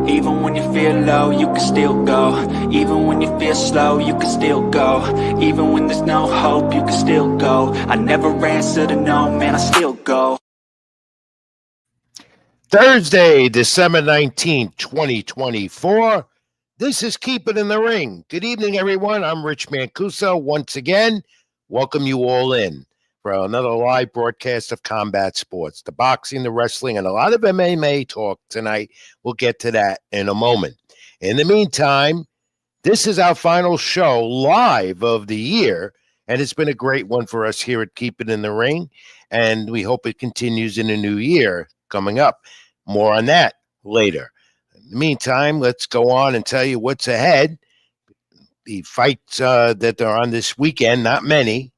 Even when you feel low, you can still go. Even when you feel slow, you can still go. Even when there's no hope, you can still go. I never answer to no, man, I still go. Thursday, December 19th, 2024. This is Keep It in the Ring. Good evening, everyone. I'm Rich Mancuso. Once again, welcome you all in for another live broadcast of combat sports, the boxing, the wrestling, and a lot of MMA talk tonight. We'll get to that in a moment. In the meantime, this is our final show live of the year, and it's been a great one for us here at Keep It in the Ring, and we hope it continues in the new year coming up. More on that later. In the meantime, let's go on and tell you what's ahead. The fights that are on this weekend, not many.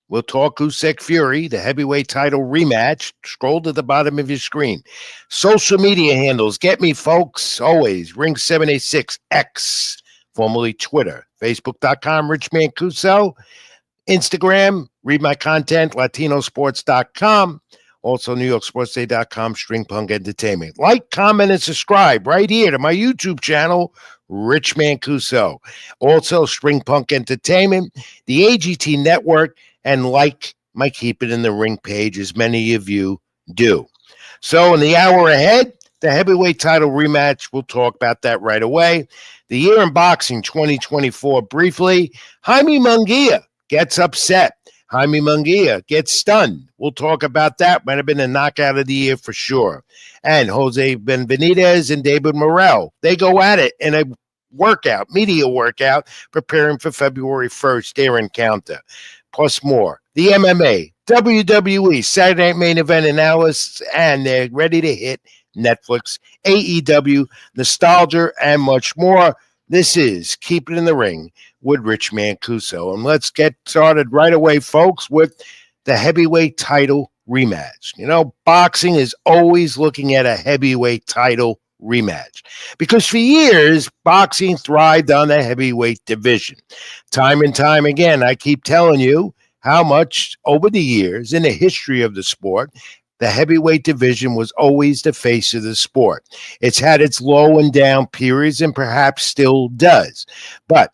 We'll talk Usyk Fury, the heavyweight title rematch. Scroll to the bottom of your screen. Social media handles. Get me, folks. Always. Ring786X, formerly Twitter. Facebook.com, Rich Mancuso. Instagram, read my content, latinosports.com. Also, NewYorkSportsDay.com, String Punk Entertainment. Like, comment, and subscribe right here to my YouTube channel, Rich Mancuso. Also, String Punk Entertainment, the AGT Network, and like my Keep It in the Ring page, as many of you do. So, in the hour ahead, the heavyweight title rematch, we'll talk about that right away. The year in boxing 2024, briefly, Jaime Munguia gets upset. Jaime Munguia gets stunned. We'll talk about that. Might have been a knockout of the year for sure. And Jose Benavidez and David Morrell, they go at it in a workout, media workout, preparing for February 1st, their encounter. Plus more. The MMA, WWE, Saturday Night Main Event analysis, and they're ready to hit Netflix, AEW, Nistalgia, and much more. This is Keep It in the Ring with Rich Mancuso. And let's get started right away, folks, with the heavyweight title rematch. You know, boxing is always looking at a heavyweight title rematch because for years, boxing thrived on the heavyweight division. Time and time again, I keep telling you how much over the years in the history of the sport, the heavyweight division was always the face of the sport. It's had its low and down periods and perhaps still does. But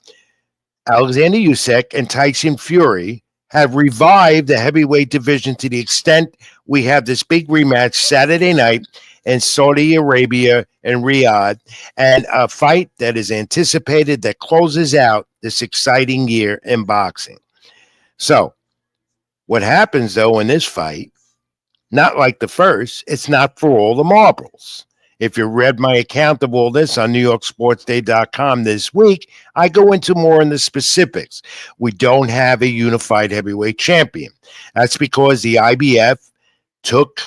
Alexander Usyk and Tyson Fury have revived the heavyweight division to the extent we have this big rematch Saturday night in Saudi Arabia and Riyadh, and a fight that is anticipated that closes out this exciting year in boxing. So, what happens, though, in this fight, not like the first, it's not for all the marbles. If you read my account of all this on NewYorkSportsDay.com this week, I go into more in the specifics. We don't have a unified heavyweight champion. That's because the IBF took,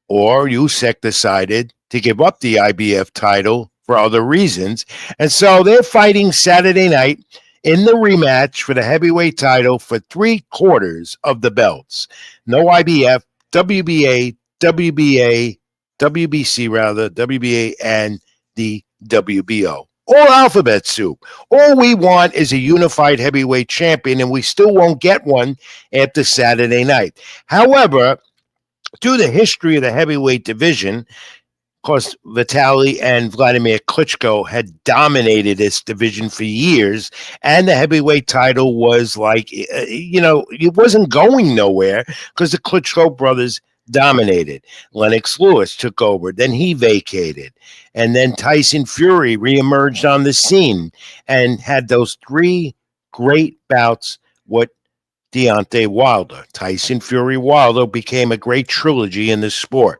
or Usyk decided, to give up the IBF title for other reasons. And so they're fighting Saturday night in the rematch for the heavyweight title for 3/4 of the belts. No IBF, WBA, WBC, and the WBO. All alphabet soup. All we want is a unified heavyweight champion, and we still won't get one after Saturday night. However, through the history of the heavyweight division, of course, Vitaly and Vladimir Klitschko had dominated this division for years, and the heavyweight title was like, it wasn't going nowhere because the Klitschko brothers dominated. Lennox Lewis took over, then he vacated, and then Tyson Fury reemerged on the scene and had those 3 great bouts with Deontay Wilder. Tyson Fury Wilder became a great trilogy in the sport.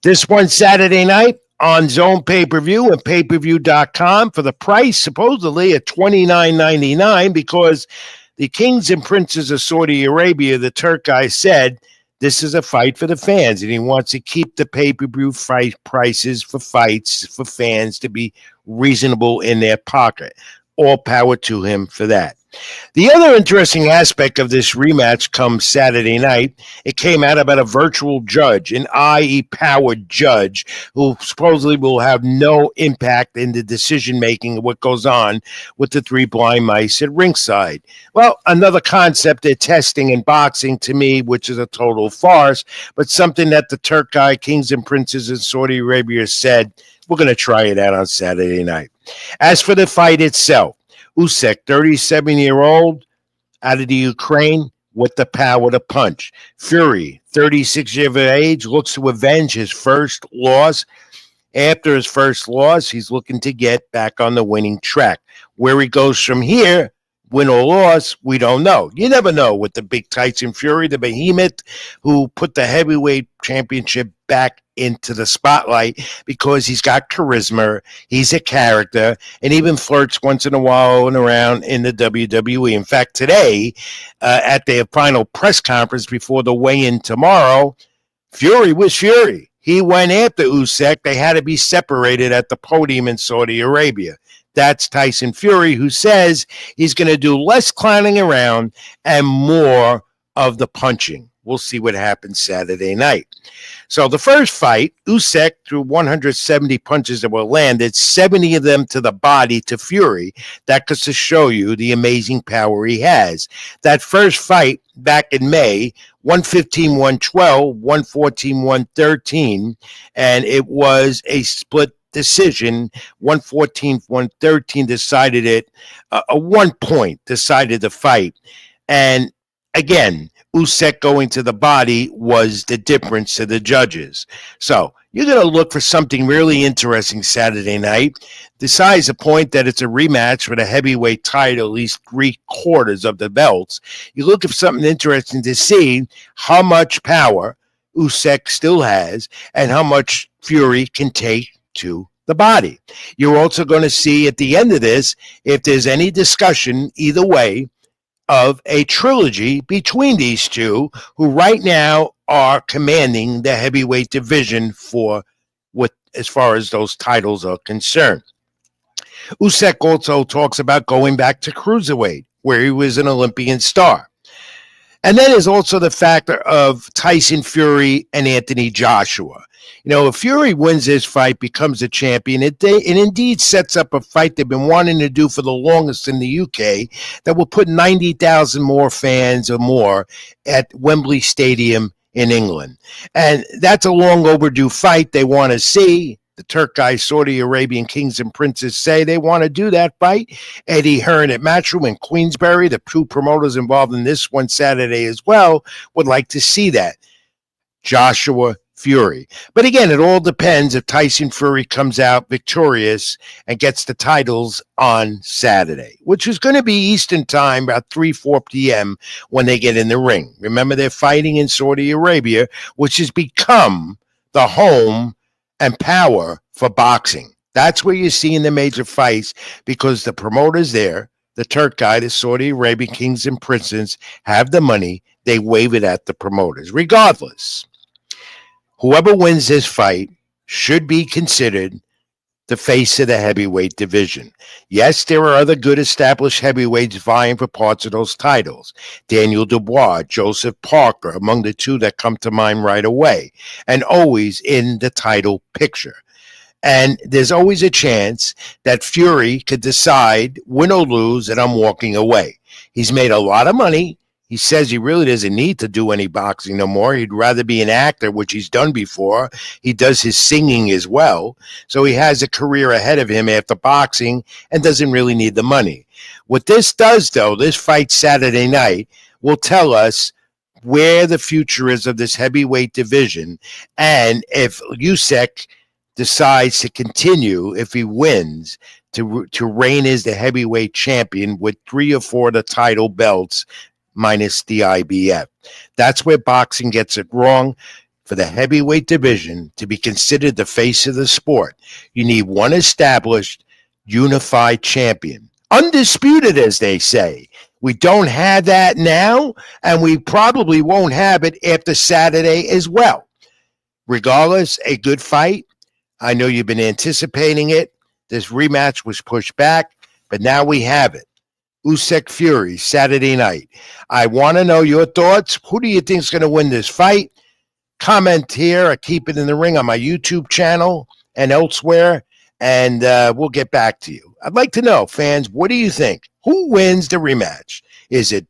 This one Saturday night on Zone Pay-Per-View and payperview.com for the price supposedly at $29.99 because the kings and princes of Saudi Arabia, the Turk guy, said this is a fight for the fans, and he wants to keep the pay-per-view fight prices for fights for fans to be reasonable in their pocket. All power to him for that. The other interesting aspect of this rematch comes Saturday night. It came out about a virtual judge, an IE-powered judge who supposedly will have no impact in the decision-making of what goes on with the 3 blind mice at ringside. Well, another concept they're testing in boxing to me, which is a total farce, but something that the Turk guy, Kings and Princes in Saudi Arabia said We're going to try it out on Saturday night. As for the fight itself, Usyk, 37-year-old, out of the Ukraine with the power to punch. Fury, 36 years of age, looks to avenge his first loss. After his first loss, he's looking to get back on the winning track. Where he goes from here, win or loss, we don't know. You never know with the big Tyson Fury, the behemoth who put the heavyweight championship back into the spotlight because he's got charisma, he's a character, and even flirts once in a while and around in the WWE. In fact, today, at their final press conference before the weigh-in tomorrow, Fury was Fury. He went after Usyk. They had to be separated at the podium in Saudi Arabia. That's Tyson Fury, who says he's going to do less clowning around and more of the punching. We'll see what happens Saturday night. So the first fight, Usyk threw 170 punches that were landed, 70 of them to the body to Fury. That goes to show you the amazing power he has. That first fight back in May, 115-112, 114-113, and it was a split decision. 114-113 decided it. A 1 point decided the fight. And again, Usyk going to the body was the difference to the judges. So you're going to look for something really interesting Saturday night. Besides the point that it's a rematch for the heavyweight title, at least 3/4 of the belts, you look for something interesting to see how much power Usyk still has and how much Fury can take to the body. You're also going to see at the end of this if there's any discussion either way of a trilogy between these two, who right now are commanding the heavyweight division for what, as far as those titles are concerned. Usyk also talks about going back to cruiserweight, where he was an Olympian star. And then there's also the factor of Tyson Fury and Anthony Joshua. You know, if Fury wins this fight, becomes a champion, it indeed sets up a fight they've been wanting to do for the longest in the UK that will put 90,000 more fans or more at Wembley Stadium in England. And that's a long overdue fight they want to see. The Turk Saudi Arabian kings and princes say they want to do that fight. Eddie Hearn at Matchroom and Queensberry, the two promoters involved in this one Saturday as well, would like to see that. Joshua Fury. But again, it all depends if Tyson Fury comes out victorious and gets the titles on Saturday, which is going to be Eastern time, about 3-4 p.m. when they get in the ring. Remember, they're fighting in Saudi Arabia, which has become the home and power for boxing. That's where you're seeing the major fights because the promoters there, the Turk the Saudi Arabian kings and princes, have the money. They wave it at the promoters. Regardless, whoever wins this fight should be considered the face of the heavyweight division. Yes, there are other good established heavyweights vying for parts of those titles. Daniel Dubois, Joseph Parker, among the two that come to mind right away, and always in the title picture. And there's always a chance that Fury could decide, win or lose, that I'm walking away. He's made a lot of money. He says he really doesn't need to do any boxing no more. He'd rather be an actor, which he's done before. He does his singing as well. So he has a career ahead of him after boxing and doesn't really need the money. What this does, though, this fight Saturday night will tell us where the future is of this heavyweight division. And if Usyk decides to continue, if he wins, to reign as the heavyweight champion with 3 or 4 of the title belts, minus the IBF. That's where boxing gets it wrong. For the heavyweight division to be considered the face of the sport, you need one established, unified champion. Undisputed, as they say. We don't have that now, and we probably won't have it after Saturday as well. Regardless, a good fight. I know you've been anticipating it. This rematch was pushed back, but now we have it. Usyk Fury, Saturday night. I want to know your thoughts. Who do you think is going to win this fight? Comment here or keep it in the ring on my YouTube channel and elsewhere, and we'll get back to you. I'd like to know, fans, what do you think? Who wins the rematch? Is it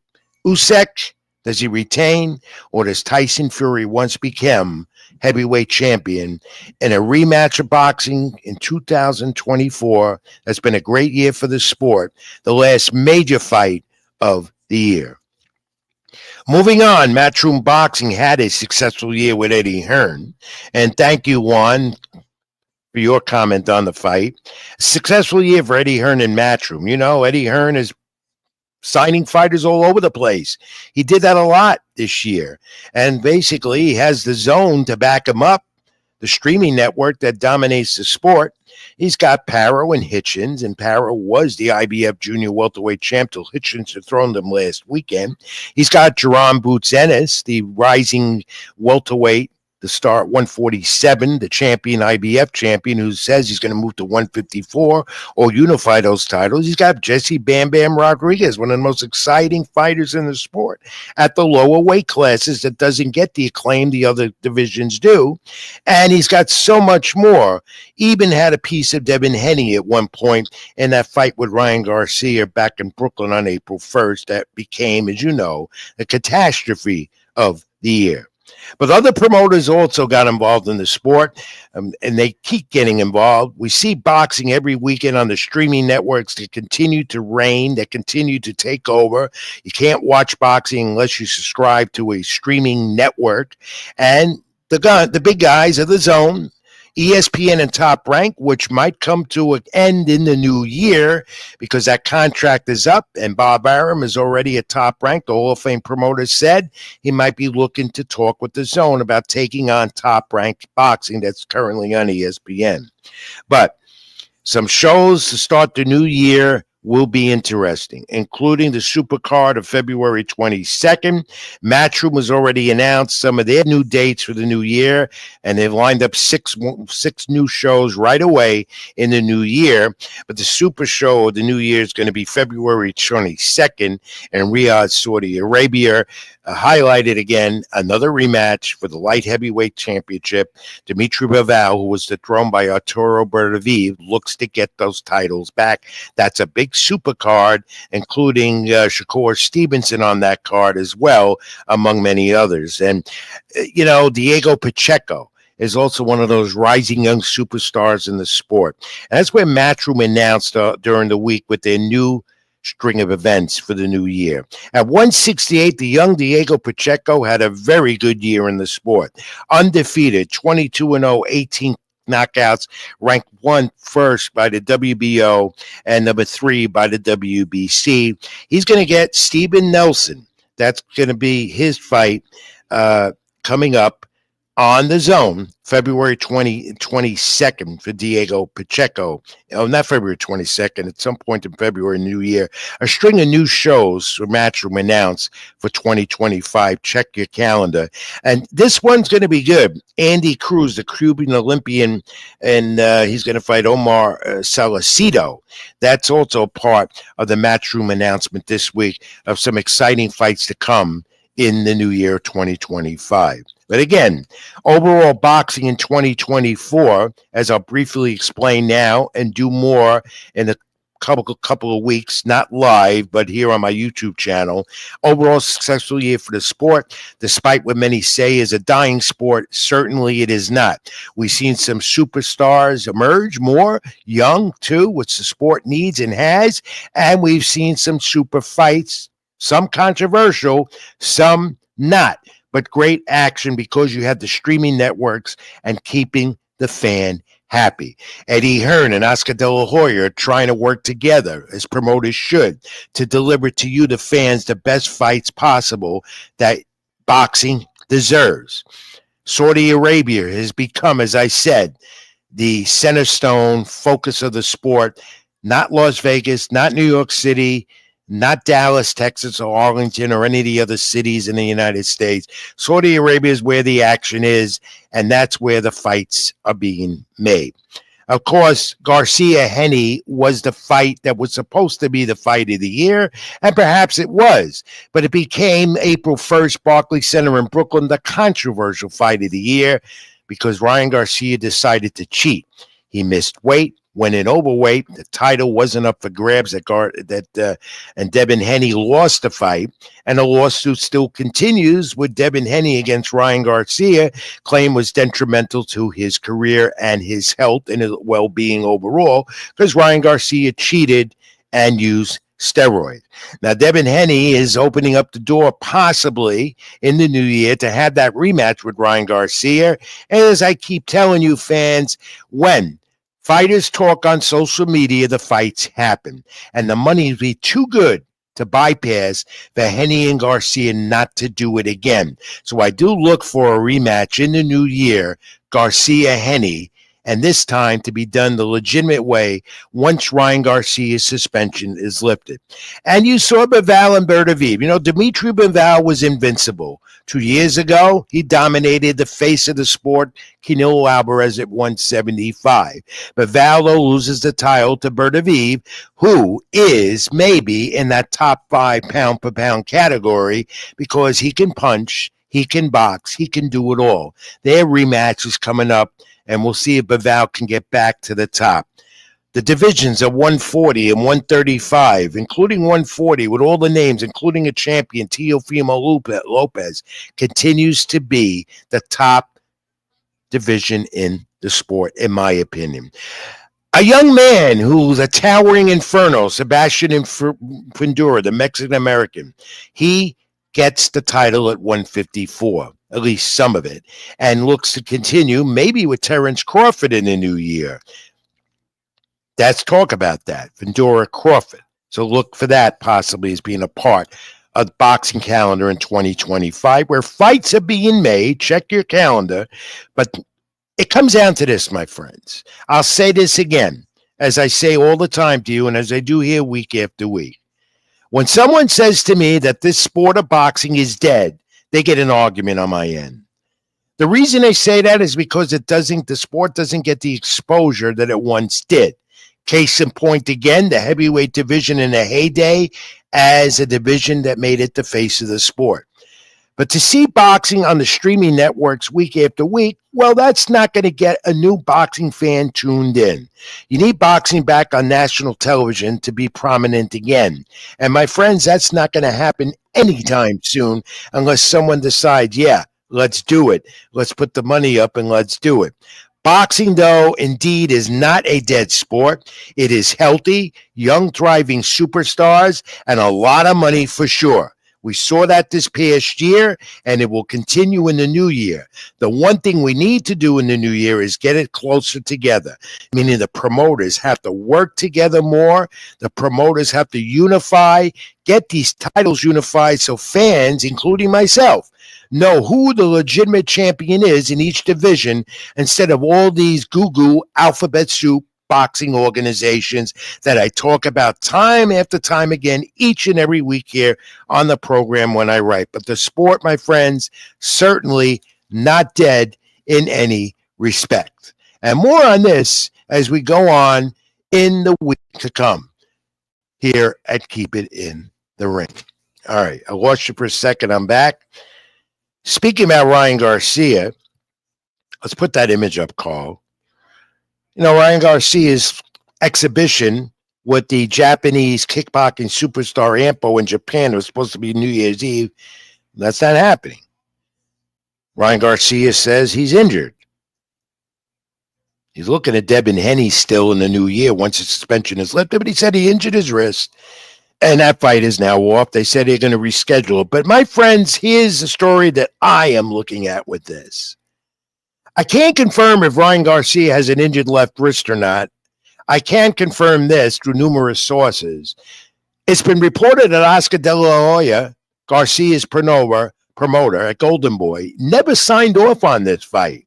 Usyk? Does he retain? Or does Tyson Fury once become heavyweight champion in a rematch of boxing in 2024. That's been a great year for the sport, the last major fight of the year. Moving on, Matchroom Boxing had a successful year with Eddie Hearn. And thank you, Juan, for your comment on the fight. Successful year for Eddie Hearn and Matchroom. You know, Eddie Hearn is signing fighters all over the place. He did that a lot this year. And basically, he has the Zone to back him up, the streaming network that dominates the sport. He's got Parrow and Hitchens, and Parrow was the IBF junior welterweight champ till Hitchens had thrown them last weekend. He's got Jerome Boots Ennis, the rising welterweight, the star at 147, the champion, IBF champion, who says he's going to move to 154 or unify those titles. He's got Jesse Bam Bam Rodriguez, one of the most exciting fighters in the sport at the lower weight classes that doesn't get the acclaim the other divisions do. And he's got so much more. Even had a piece of Devin Haney at one point in that fight with Ryan Garcia back in Brooklyn on April 1st that became, as you know, a catastrophe of the year. But other promoters also got involved in the sport, and they keep getting involved. We see boxing every weekend on the streaming networks that continue to reign, that continue to take over. You can't watch boxing unless you subscribe to a streaming network. And the big guys are the Zone, ESPN, and Top Rank, which might come to an end in the new year because that contract is up, and Bob Arum is already at Top Rank. The Hall of Fame promoter said he might be looking to talk with the Zone about taking on Top Rank boxing that's currently on ESPN. But some shows to start the new year will be interesting, including the Supercard of February 22nd. Matchroom has already announced some of their new dates for the new year, and they've lined up six new shows right away in the new year. But the Super Show of the new year is going to be February 22nd in Riyadh, Saudi Arabia. Highlighted again, another rematch for the light heavyweight championship. Dimitri Bivol, who was dethroned by Arturo Beterbiev, looks to get those titles back. That's a big super card, including Shakur Stevenson on that card as well, among many others. And, you know, Diego Pacheco is also one of those rising young superstars in the sport. And that's where Matchroom announced during the week with their new string of events for the new year. At 168, the young Diego Pacheco had a very good year in the sport. Undefeated, 22-0, 18 knockouts, ranked first by the WBO and number 3 by the WBC. He's going to get Steven Nelson. That's going to be his fight coming up on the Zone, February 22nd for Diego Pacheco. Oh, not February 22nd, at some point in February, New Year. A string of new shows for Matchroom announced for 2025. Check your calendar. And this one's going to be good. Andy Cruz, the Cuban Olympian, and he's going to fight Omar Salcido. That's also part of the Matchroom announcement this week of some exciting fights to come in the new year 2025. But again, overall boxing in 2024, as I'll briefly explain now and do more in a couple of weeks, not live, but here on my YouTube channel. Overall successful year for the sport, despite what many say is a dying sport. Certainly it is not. We've seen some superstars emerge, more young too, which the sport needs and has, and we've seen some super fights, some controversial, some not. But great action because you have the streaming networks and keeping the fan happy. Eddie Hearn and Oscar De La Hoya are trying to work together, as promoters should, to deliver to you, the fans, the best fights possible that boxing deserves. Saudi Arabia has become, as I said, the center stone focus of the sport. Not Las Vegas, not New York City, not Dallas, Texas, or Arlington, or any of the other cities in the United States. Saudi Arabia is where the action is, and that's where the fights are being made. Of course, Garcia-Heney was the fight that was supposed to be the fight of the year, and perhaps it was, but it became April 1st, Barclays Center in Brooklyn, the controversial fight of the year, because Ryan Garcia decided to cheat. He missed weight, when in overweight, the title wasn't up for grabs. And Devin Haney lost the fight, and the lawsuit still continues with Devin Haney against Ryan Garcia. Claim was detrimental to his career and his health and his well-being overall because Ryan Garcia cheated and used steroids. Now, Devin Haney is opening up the door possibly in the new year to have that rematch with Ryan Garcia. And as I keep telling you, fans, when fighters talk on social media, the fights happen. And the money would be too good to bypass for Haney and Garcia not to do it again. So I do look for a rematch in the new year, Garcia-Haney, and this time to be done the legitimate way once Ryan Garcia's suspension is lifted. And you saw Bivol and Bertaviv. You know, Dimitri Bivol was invincible. 2 years ago, he dominated the face of the sport, Canelo Alvarez at 175. Bivol loses the title to Bertaviv, who is maybe in that top 5 pound-per-pound category because he can punch, he can box, he can do it all. Their rematch is coming up, and we'll see if Bivol can get back to the top. The divisions of 140 and 135, including 140, with all the names, including a champion, Teofimo Lopez, continues to be the top division in the sport, in my opinion. A young man who's a towering inferno, Sebastian Fundora, the Mexican-American, he gets the title at 154, at least some of it, and looks to continue maybe with Terence Crawford in the new year. Let's talk about that, Fundora Crawford. So look for that possibly as being a part of the boxing calendar in 2025, where fights are being made. Check your calendar. But it comes down to this, my friends. I'll say this again, as I say all the time to you and as I do here week after week. When someone says to me that this sport of boxing is dead, they get an argument on my end. The reason they say that is because the sport doesn't get the exposure that it once did. Case in point again, the heavyweight division in the heyday as a division that made it the face of the sport. But to see boxing on the streaming networks week after week, well, that's not going to get a new boxing fan tuned in. You need boxing back on national television to be prominent again. And my friends, that's not going to happen anytime soon unless someone decides, yeah, let's do it. Let's put the money up and let's do it. Boxing, though, indeed is not a dead sport. It is healthy, young, thriving superstars, and a lot of money for sure. We saw that this past year, and it will continue in the new year. The one thing we need to do in the new year is get it closer together, meaning the promoters have to work together more. The promoters have to unify, get these titles unified so fans, including myself, know who the legitimate champion is in each division instead of all these goo-goo alphabet soup boxing organizations that I talk about time after time again each and every week here on the program when I write. But the sport, my friends, certainly not dead in any respect. And more on this as we go on in the week to come here at Keep It in the Ring. All right, I lost you for a second. I'm back. Speaking about Ryan Garcia, let's put that image up, Carl. You know, Ryan Garcia's exhibition with the Japanese kickboxing superstar Ampo in Japan was supposed to be New Year's Eve. That's not happening. Ryan Garcia says he's injured. He's looking at Devin Haney still in the new year once his suspension is lifted, but he said he injured his wrist. And that fight is now off. They said they're going to reschedule it. But my friends, here's the story that I am looking at with this. I can't confirm if Ryan Garcia has an injured left wrist or not. I can confirm this through numerous sources. It's been reported that Oscar De La Hoya, Garcia's promoter at Golden Boy, never signed off on this fight.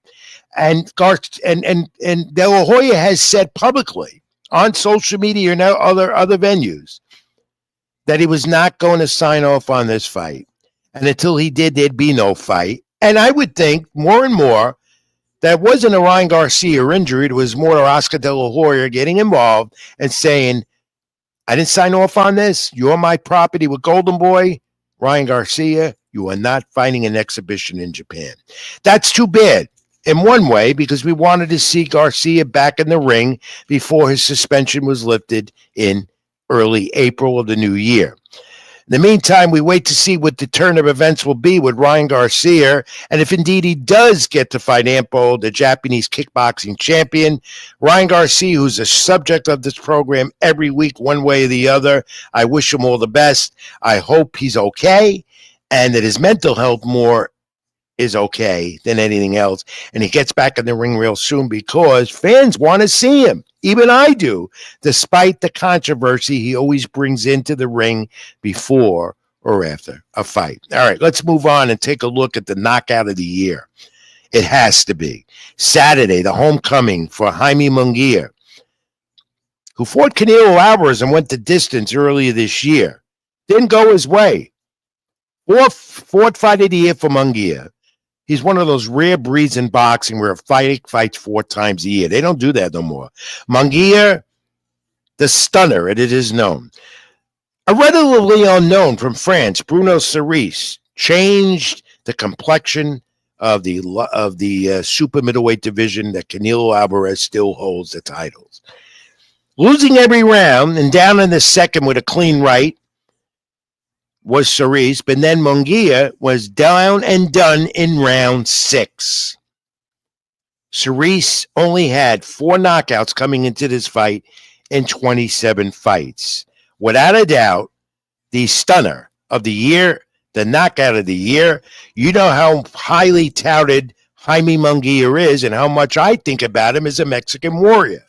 And De La Hoya has said publicly on social media and other venues that he was not going to sign off on this fight. And until he did, there'd be no fight. And I would think more and more that wasn't a Ryan Garcia injury. It was more Oscar De La Hoya getting involved and saying, I didn't sign off on this. You're my property with Golden Boy. Ryan Garcia, you are not fighting an exhibition in Japan. That's too bad. in one way, because we wanted to see Garcia back in the ring before his suspension was lifted in early April of the new year. In the meantime, we wait to see what the turn of events will be with Ryan Garcia, and if indeed he does get to fight Ampo, the Japanese kickboxing champion. Ryan Garcia, who's the subject of this program every week, one way or the other, I wish him all the best. I hope he's okay, and that his mental health more is okay than anything else, and he gets back in the ring real soon, because fans want to see him. Even I do, despite the controversy he always brings into the ring before or after a fight. All right, let's move on and take a look at the knockout of the year. It has to be Saturday, the homecoming for Jaime Munguia, who fought Canelo Alvarez and went the distance earlier this year. Didn't go his way. Fourth fight of the year for Munguia. He's one of those rare breeds in boxing where a fighter fights 4 times a year. They don't do that no more. Munguia, the stunner, it is known. A relatively unknown from France, Bruno Cerise, changed the complexion of the super middleweight division that Canelo Alvarez still holds the titles. Losing every round and down in the second with a clean right was Cerise, but then Munguia was down and done in round 6. Cerise only had 4 knockouts coming into this fight in 27 fights. Without a doubt, the stunner of the year, the knockout of the year. You know how highly touted Jaime Munguia is and how much I think about him as a Mexican warrior.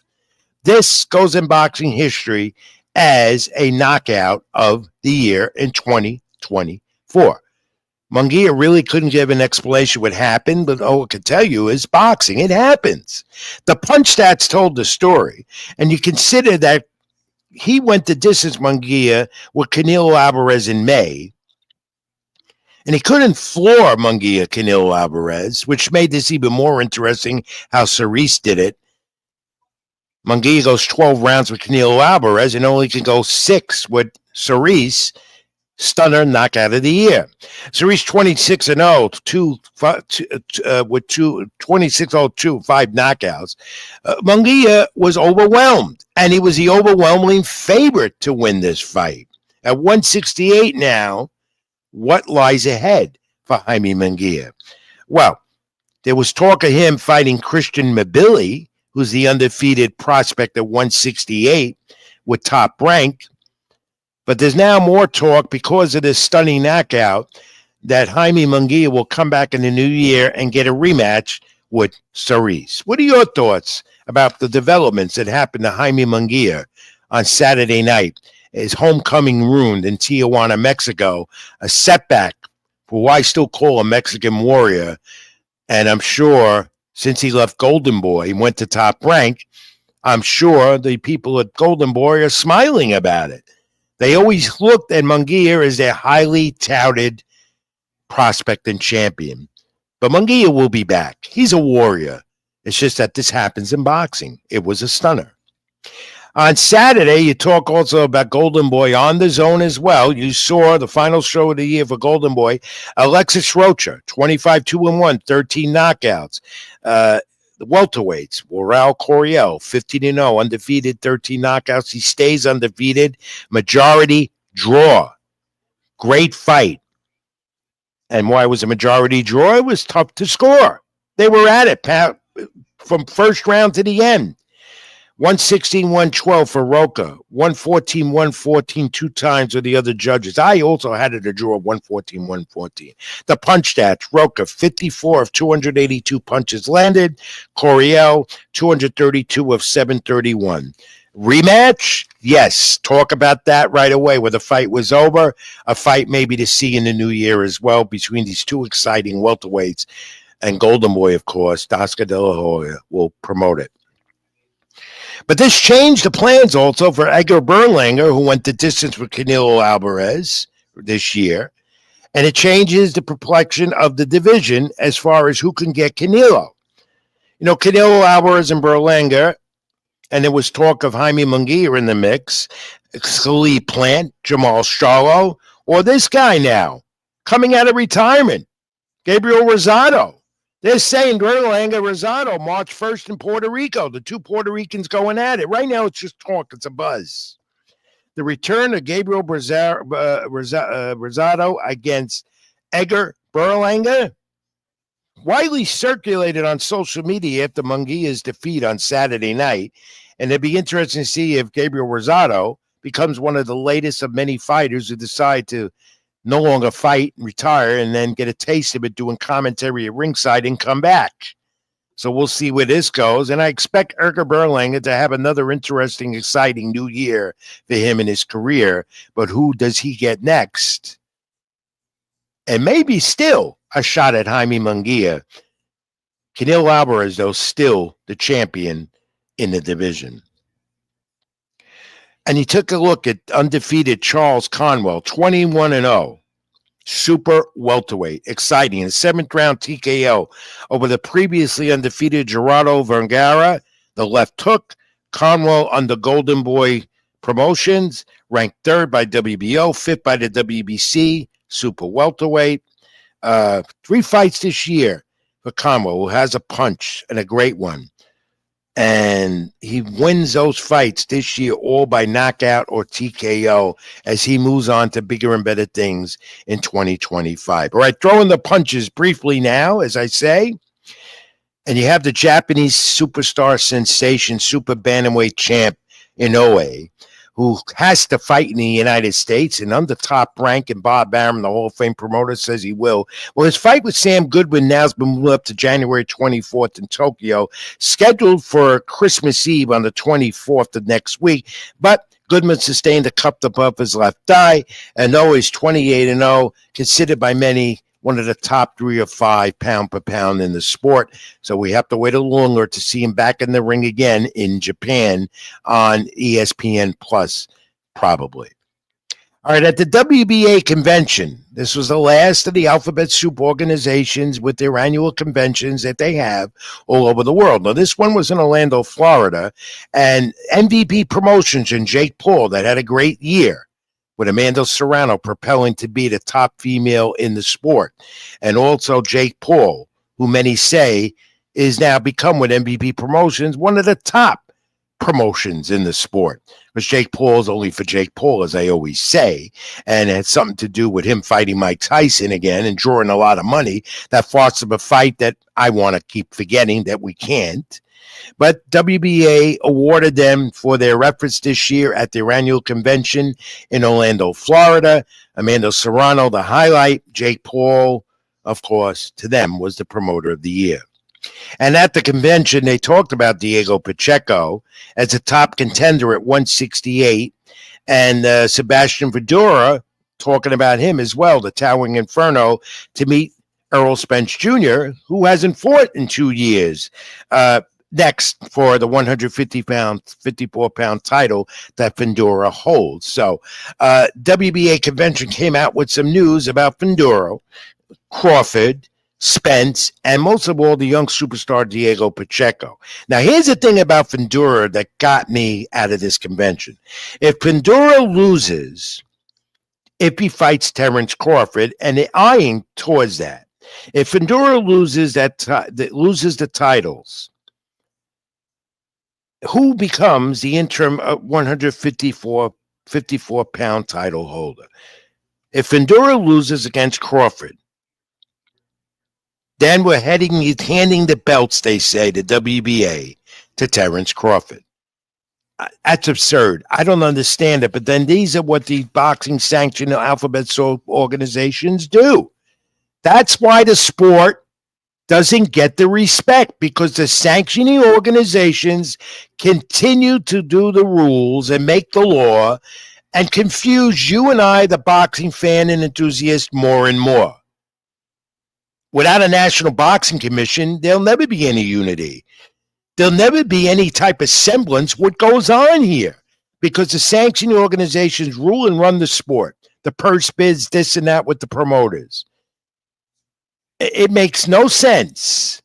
This goes in boxing history as a knockout of the year in 2024. Munguia really couldn't give an explanation what happened, but all I can tell you is boxing. It happens. The punch stats told the story, and you consider that he went the distance, Munguia, with Canelo Alvarez in May, and he couldn't floor Munguia, Canelo Alvarez, which made this even more interesting how Cerise did it. Munguia goes 12 rounds with Canelo Alvarez and only can go 6 with Cerise. Stunner knockout of the year. Cerise 26-0, with 26-0, 5 knockouts. Munguia was overwhelmed, and he was the overwhelming favorite to win this fight. At 168 now, what lies ahead for Jaime Munguia? Well, there was talk of him fighting Christian Mabili, who's the undefeated prospect at 168 with Top Rank. But there's now more talk because of this stunning knockout that Jaime Munguia will come back in the new year and get a rematch with Cerise. What are your thoughts about the developments that happened to Jaime Munguia on Saturday night? His homecoming ruined in Tijuana, Mexico, a setback for why I still call a Mexican warrior. And I'm sure since he left Golden Boy and went to Top Rank, I'm sure the people at Golden Boy are smiling about it. They always looked at Munguia as their highly touted prospect and champion. But Munguia will be back. He's a warrior. It's just that this happens in boxing. It was a stunner. On Saturday, you talk also about Golden Boy on the zone as well. You saw the final show of the year for Golden Boy. Alexis Rocha, 25-2-1, 13 knockouts. The welterweights, Raul Coriel, 15-0, undefeated, 13 knockouts. He stays undefeated. Majority draw. Great fight. And why it was a majority draw? It was tough to score. They were at it from first round to the end. 116-112 for Roca, 114-114 2 times with the other judges. I also had it a draw of 114-114. The punch stats, Roca, 54 of 282 punches landed. Coriel, 232 of 731. Rematch? Yes. Talk about that right away where the fight was over. A fight maybe to see in the new year as well between these 2 exciting welterweights. And Golden Boy, of course, Oscar De La Hoya will promote it. But this changed the plans also for Edgar Berlanga, who went the distance with Canelo Alvarez this year. And it changes the complexion of the division as far as who can get Canelo. You know, Canelo Alvarez and Berlanga, and there was talk of Jaime Munguia in the mix, Khalid Plant, Jamal Charlo, or this guy now, coming out of retirement, Gabriel Rosado. They're saying Berlanga Rosado March 1st in Puerto Rico. The two Puerto Ricans going at it. Right now, it's just talk. It's a buzz. The return of Gabriel Rosado against Edgar Berlanga, widely circulated on social media after Munguia's defeat on Saturday night. And it'd be interesting to see if Gabriel Rosado becomes one of the latest of many fighters who decide to no longer fight and retire and then get a taste of it doing commentary at ringside and come back. So we'll see where this goes. And I expect Edgar Berlanga to have another interesting, exciting new year for him in his career. But who does he get next? And maybe still a shot at Jaime Munguia. Canelo Alvarez, though, still the champion in the division. And he took a look at undefeated Charles Conwell, 21-0. Super welterweight, exciting. A 7th round TKO over the previously undefeated Gerardo Vergara, the left hook. Conwell under Golden Boy Promotions, ranked 3rd by WBO, 5th by the WBC, super welterweight. 3 fights this year for Conwell, who has a punch and a great one. And he wins those fights this year all by knockout or TKO as he moves on to bigger and better things in 2025. All right, throwing the punches briefly now, as I say. And you have the Japanese superstar sensation, super bantamweight champ Inoue, who has to fight in the United States and under top rank, and Bob Arum, the Hall of Fame promoter, says he will. Well, his fight with Sam Goodwin now has been moved up to January 24th in Tokyo, scheduled for Christmas Eve on the 24th of next week. But Goodman sustained a cut above his left thigh, and though he's 28-0, considered by many one of the top 3 or 5 pound per pound in the sport. So we have to wait a little longer to see him back in the ring again in Japan on ESPN Plus, probably. All right, at the WBA convention, this was the last of the Alphabet Soup organizations with their annual conventions that they have all over the world. Now, this one was in Orlando, Florida, and MVP Promotions and Jake Paul that had a great year, with Amanda Serrano propelling to be the top female in the sport. And also Jake Paul, who many say is now become with MVP Promotions one of the top promotions in the sport. Because Jake Paul is only for Jake Paul, as I always say, and it had something to do with him fighting Mike Tyson again and drawing a lot of money. That farce of a fight that I want to keep forgetting that we can't. But WBA awarded them for their efforts this year at their annual convention in Orlando, Florida. Amanda Serrano, the highlight. Jake Paul, of course, to them was the promoter of the year. And at the convention, they talked about Diego Pacheco as a top contender at 168. And Sebastian Verdura, talking about him as well, the towering inferno, to meet Errol Spence Jr., who hasn't fought in 2 years. Next for the 54-pound title that Fundora holds. So WBA convention came out with some news about Fundora, Crawford, Spence, and most of all, the young superstar Diego Pacheco. Now, here's the thing about Fundora that got me out of this convention. If Fundora loses, if he fights Terrence Crawford, and they're eyeing towards that, if Fundora loses loses the titles, who becomes the interim 54-pound title holder? If Fundora loses against Crawford, then we're handing the belts, they say, the WBA, to Terrence Crawford. That's absurd. I don't understand it, but then these are what the boxing sanctioned alphabet soup organizations do. That's why the sport doesn't get the respect, because the sanctioning organizations continue to do the rules and make the law and confuse you and I, the boxing fan and enthusiast, more and more. Without a national boxing commission, there'll never be any unity. There'll never be any type of semblance what goes on here, because the sanctioning organizations rule and run the sport. The purse bids, this and that with the promoters. It makes no sense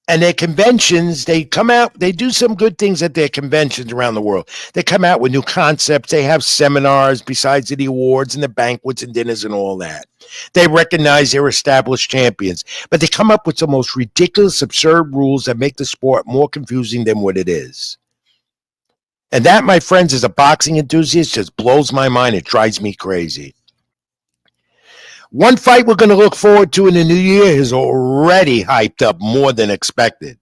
And their conventions, they come out, they do some good things at their conventions around the world. They come out with new concepts. They have seminars besides the awards and the banquets and dinners and all that. They recognize their established champions, but they come up with the most ridiculous, absurd rules that make the sport more confusing than what it is. And that, my friends, as a boxing enthusiast, just blows my mind. It drives me crazy. One fight we're going to look forward to in the new year is already hyped up more than expected.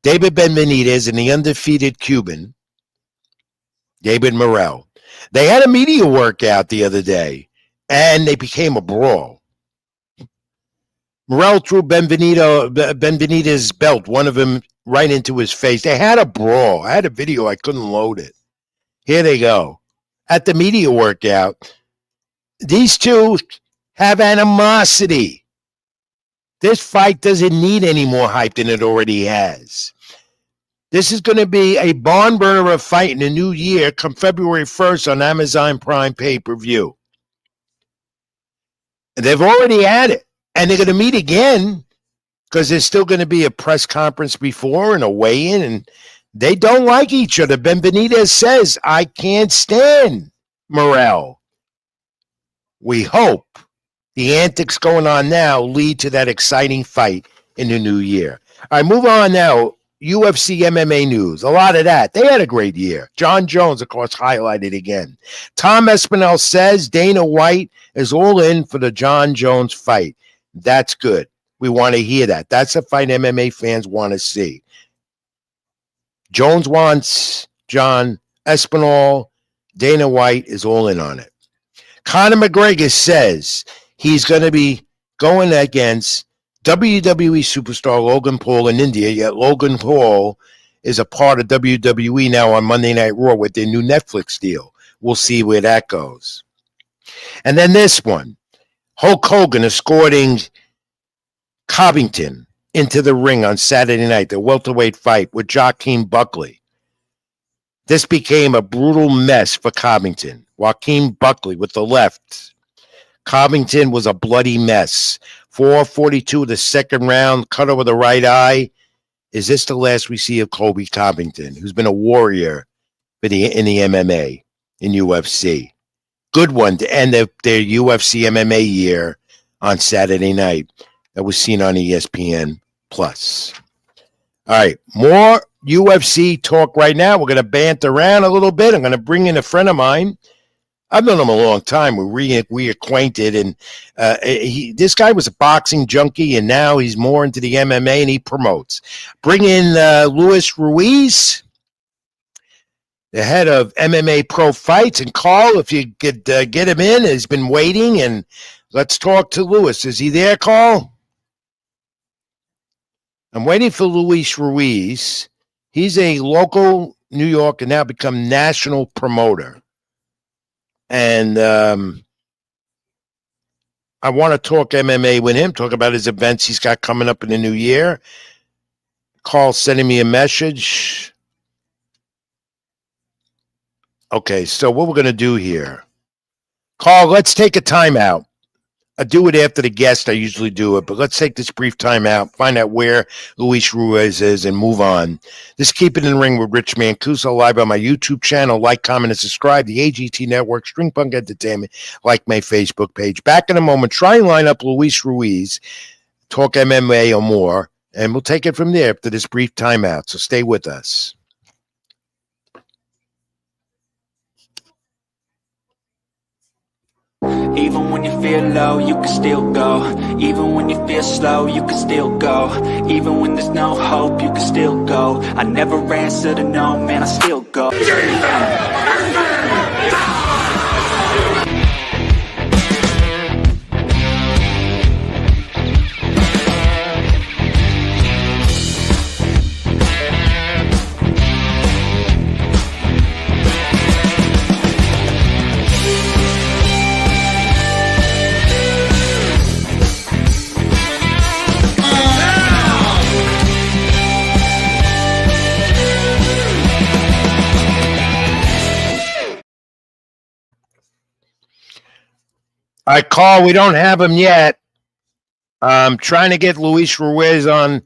David Benavidez and the undefeated Cuban, David Morrell. They had a media workout the other day, and they became a brawl. Morrell threw Benavidez's belt, one of them, right into his face. They had a brawl. I had a video. I couldn't load it. Here they go. At the media workout, these two have animosity. This fight doesn't need any more hype than it already has. This is going to be a barn burner of fight in the new year come February 1st on Amazon Prime pay-per-view. They've already had it. And they're going to meet again because there's still going to be a press conference before and a weigh-in. And they don't like each other. Benavidez says, I can't stand Morrell. We hope the antics going on now lead to that exciting fight in the new year. All right, move on now. UFC MMA news. A lot of that. They had a great year. John Jones, of course, highlighted again. Tom Espinel says Dana White is all in for the John Jones fight. That's good. We want to hear that. That's a fight MMA fans want to see. Jones wants John. Espinel, Dana White is all in on it. Conor McGregor says he's going to be going against WWE superstar Logan Paul in India, yet Logan Paul is a part of WWE now on Monday Night Raw with their new Netflix deal. We'll see where that goes. And then this one, Hulk Hogan escorting Covington into the ring on Saturday night, the welterweight fight with Joaquin Buckley. This became a brutal mess for Covington. Joaquin Buckley with the left. Covington was a bloody mess. 4:42 the second round, cut over the right eye. Is this the last we see of Colby Covington, who's been a warrior in the MMA, in UFC? Good one to end their UFC MMA year on Saturday night. That was seen on ESPN+. All right, more UFC talk right now. We're going to banter around a little bit. I'm going to bring in a friend of mine. I've known him a long time. We're reacquainted, and this guy was a boxing junkie, and now he's more into the MMA, and he promotes. Bring in Luis Ruiz, the head of MMA Pro Fights, and Carl, if you could get him in. He's been waiting, and let's talk to Luis. Is he there, Carl? I'm waiting for Luis Ruiz. He's a local New York and now become national promoter. And I want to talk MMA with him, talk about his events he's got coming up in the new year. Carl's sending me a message. Okay, so what we're going to do here. Carl, let's take a timeout. I do it after the guest. I usually do it, but let's take this brief time out, find out where Luis Ruiz is, and move on. This Keep It in the Ring with Rich Mancuso live on my YouTube channel. Like, comment, and subscribe. The AGT Network, String Punk Entertainment. Like my Facebook page. Back in a moment. Try and line up Luis Ruiz, talk MMA or more, and we'll take it from there after this brief timeout. So stay with us. Even when you feel low, you can still go. Even when you feel slow, you can still go. Even when there's no hope, you can still go. I never answer to no, man, I still go. All right, Carl, we don't have him yet. I'm trying to get Luis Ruiz on.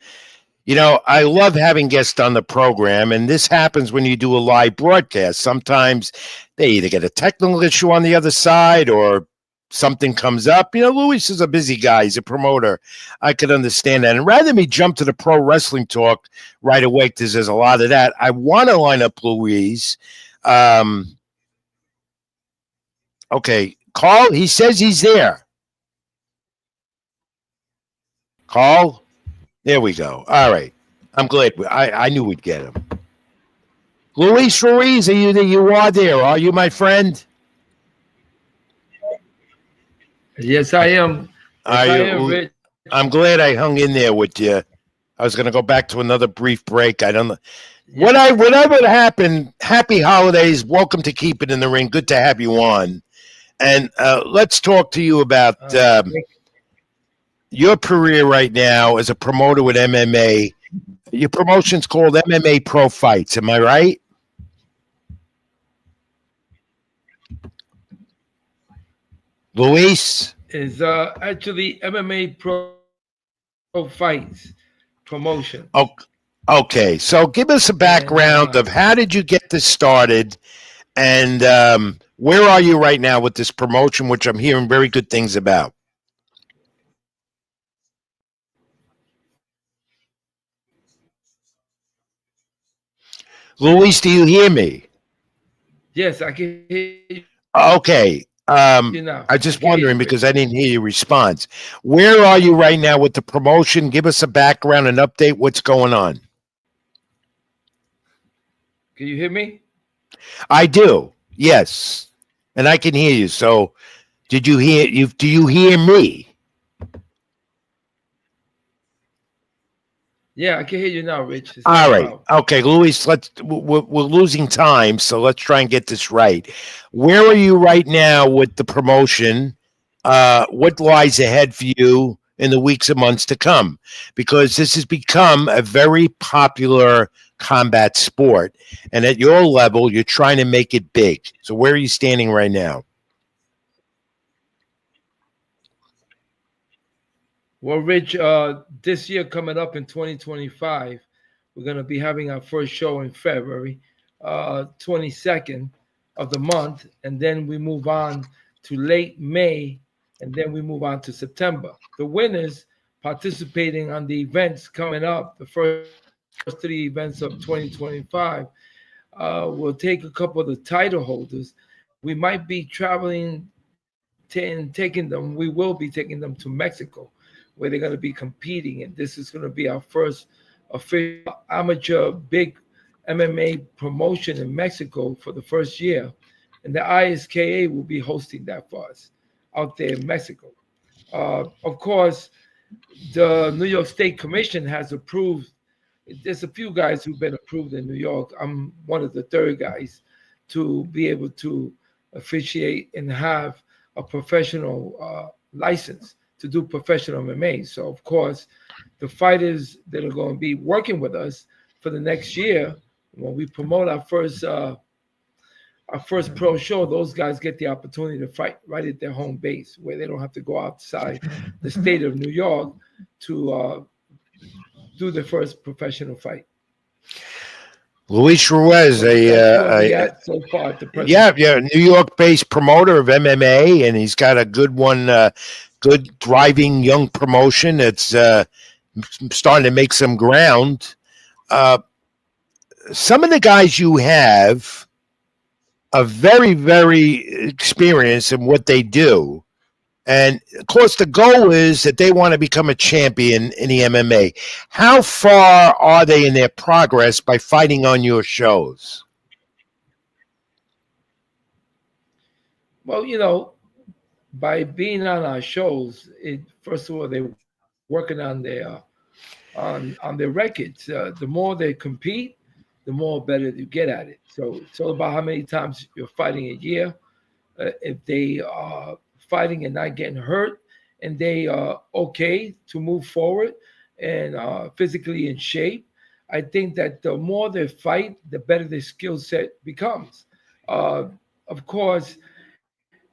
I love having guests on the program, and this happens when you do a live broadcast. Sometimes they either get a technical issue on the other side or something comes up. Luis is a busy guy. He's a promoter. I could understand that. And rather than me jump to the pro wrestling talk right away, because there's a lot of that, I want to line up Luis. Okay, Carl, he says he's there. Carl, there we go. All right. I'm glad. I knew we'd get him. Luis Ruiz, you are there, are you, my friend? Yes, I am. Yes, I am, Rich. I'm glad I hung in there with you. I was going to go back to another brief break. I don't know. Yeah. Whatever happened, happy holidays. Welcome to Keep It in the Ring. Good to have you on. And let's talk to you about your career right now as a promoter with MMA. Your promotion's called MMA Pro Fights. Am I right? Luis? Is actually MMA Pro Fights promotion. Oh, okay. So give us a background of how did you get this started, and where are you right now with this promotion, which I'm hearing very good things about. Luis, do you hear me? Yes, I can hear you Okay. now. I just wondering because I didn't hear your response. Where are you right now with the promotion? Give us a background and update. What's going on? Can you hear me? I do. Yes, and I can hear you. So, did you hear you? Do you hear me? Yeah, I can hear you now, Rich. All right. Okay, Luis, we're losing time, so let's try and get this right. Where are you right now with the promotion? What lies ahead for you in the weeks and months to come? Because this has become a very popular combat sport, and at your level, you're trying to make it big. So where are you standing right now? Well, Rich, this year coming up in 2025, we're going to be having our first show in February, 22nd of the month, and then we move on to late May, and then we move on to September. The winners participating on the events coming up, the first three events of 2025, will take a couple of the title holders. We might be traveling taking them. We will be taking them to Mexico, where they're going to be competing, and this is going to be our first official amateur big MMA promotion in Mexico for the first year, and the ISKA will be hosting that for us out there in Mexico. Of course, the New York State Commission has approved. There's a few guys who've been approved in New York. I'm one of the third guys to be able to officiate and have a professional license to do professional MMA. So, of course, the fighters that are going to be working with us for the next year, when we promote our first pro show, those guys get the opportunity to fight right at their home base, where they don't have to go outside the state of New York to do the first professional fight. Luis Ruiz, so far at the present. Yeah, New York-based promoter of MMA, and he's got a good one, good thriving young promotion that's starting to make some ground. Some of the guys you have are very, very experienced in what they do. And of course, the goal is that they want to become a champion in the MMA. How far are they in their progress by fighting on your shows? Well, by being on our shows, first of all, they're working on their records. The more they compete, the more better you get at it. So it's all about how many times you're fighting a year. If they are fighting and not getting hurt, and they are okay to move forward and physically in shape, I think that the more they fight, the better their skill set becomes. Of course,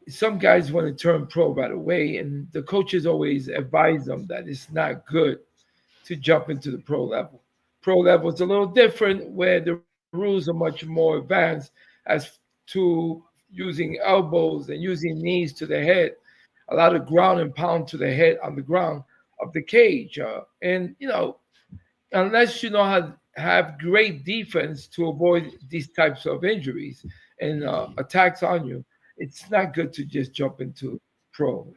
some guys want to turn pro right away, and the coaches always advise them that it's not good to jump into the pro level. pro level is a little different, where the rules are much more advanced as to using elbows and using knees to the head, a lot of ground and pound to the head on the ground of the cage. And unless you know how to have great defense to avoid these types of injuries and attacks on you, it's not good to just jump into pro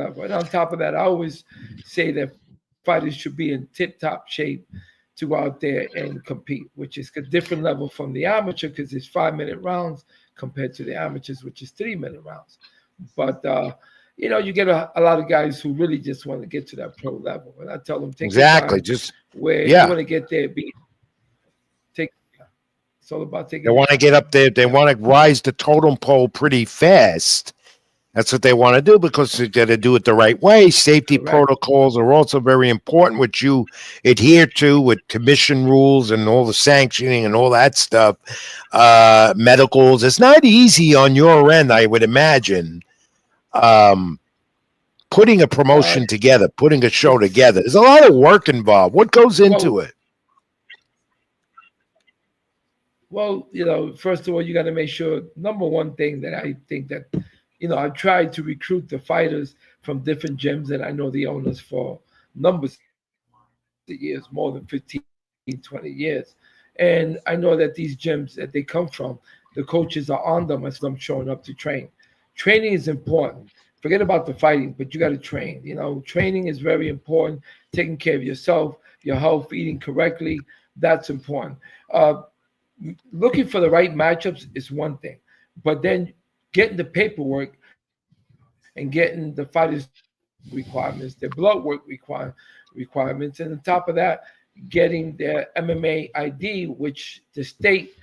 level. And on top of that, I always say that fighters should be in tip top shape to go out there and compete, which is a different level from the amateur because it's 5 minute rounds compared to the amateurs, which is 3 minute rounds. But you get a lot of guys who really just want to get to that pro level, and I tell them take your Exactly. time. Just Where you yeah. want to get there, be take. It's all about They taking your want to get time. up there. They want to rise the totem pole pretty fast. That's what they want to do because they got to do it the right way. Safety Correct. protocols are also very important, which you adhere to with commission rules and all the sanctioning and all that stuff. Medicals. It's not easy on your end, I would imagine. Um, Putting a promotion together, putting a show It's together. There's a lot of work involved. What goes into well, it? first of all, you got to make sure. Number one thing that I think that, I've tried to recruit the fighters from different gyms, and I know the owners for numbers of years, more than 15, 20 years. And I know that these gyms that they come from, the coaches are on them as them showing up to train. Training is important. Forget about the fighting, but you got to train. Training is very important. Taking care of yourself, your health, eating correctly, that's important. Looking for the right matchups is one thing, but then getting the paperwork and getting the fighters requirements, their blood work requirements, and on top of that, getting their MMA ID, which the state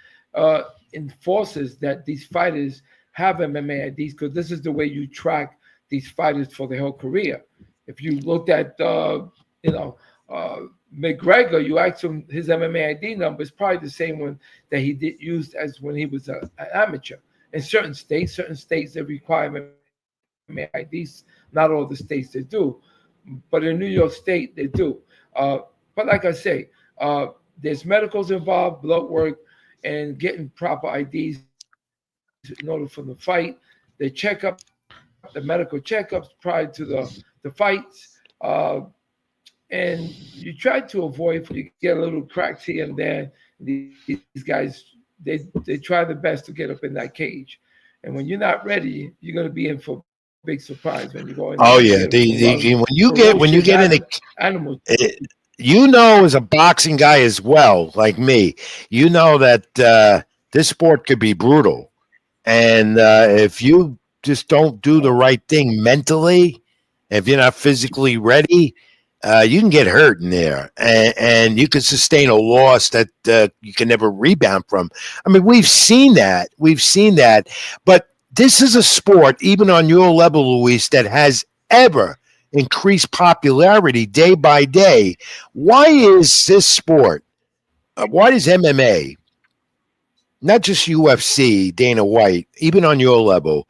enforces that these fighters have MMA IDs, because this is the way you track these fighters for their whole career. If you looked at, you know, uh, McGregor, you ask him his MMA ID number is probably the same one that he did used as when he was an amateur. In certain states they require MMA IDs. Not all the states they do, but in New York State they do. But like I say, there's medicals involved, blood work, and getting proper IDs in order for the fight. The checkup, the medical checkups prior to the fights. And you try to avoid when you get a little cracks here and there. These guys, they try their best to get up in that cage. And when you're not ready, you're going to be in for a big surprise when you go in there and you get a Oh ferocious, yeah, when you get in animal. you know, as a boxing guy as well, like me, you know that this sport could be brutal, and if you just don't do the Oh, right thing mentally, if you're not physically ready, you can get hurt in there, and you can sustain a loss that you can never rebound from. I mean, we've seen that. We've seen that. But this is a sport, even on your level, Luis, that has ever increased popularity day by day. Why is this sport, why does MMA, not just UFC, Dana White, even on your level,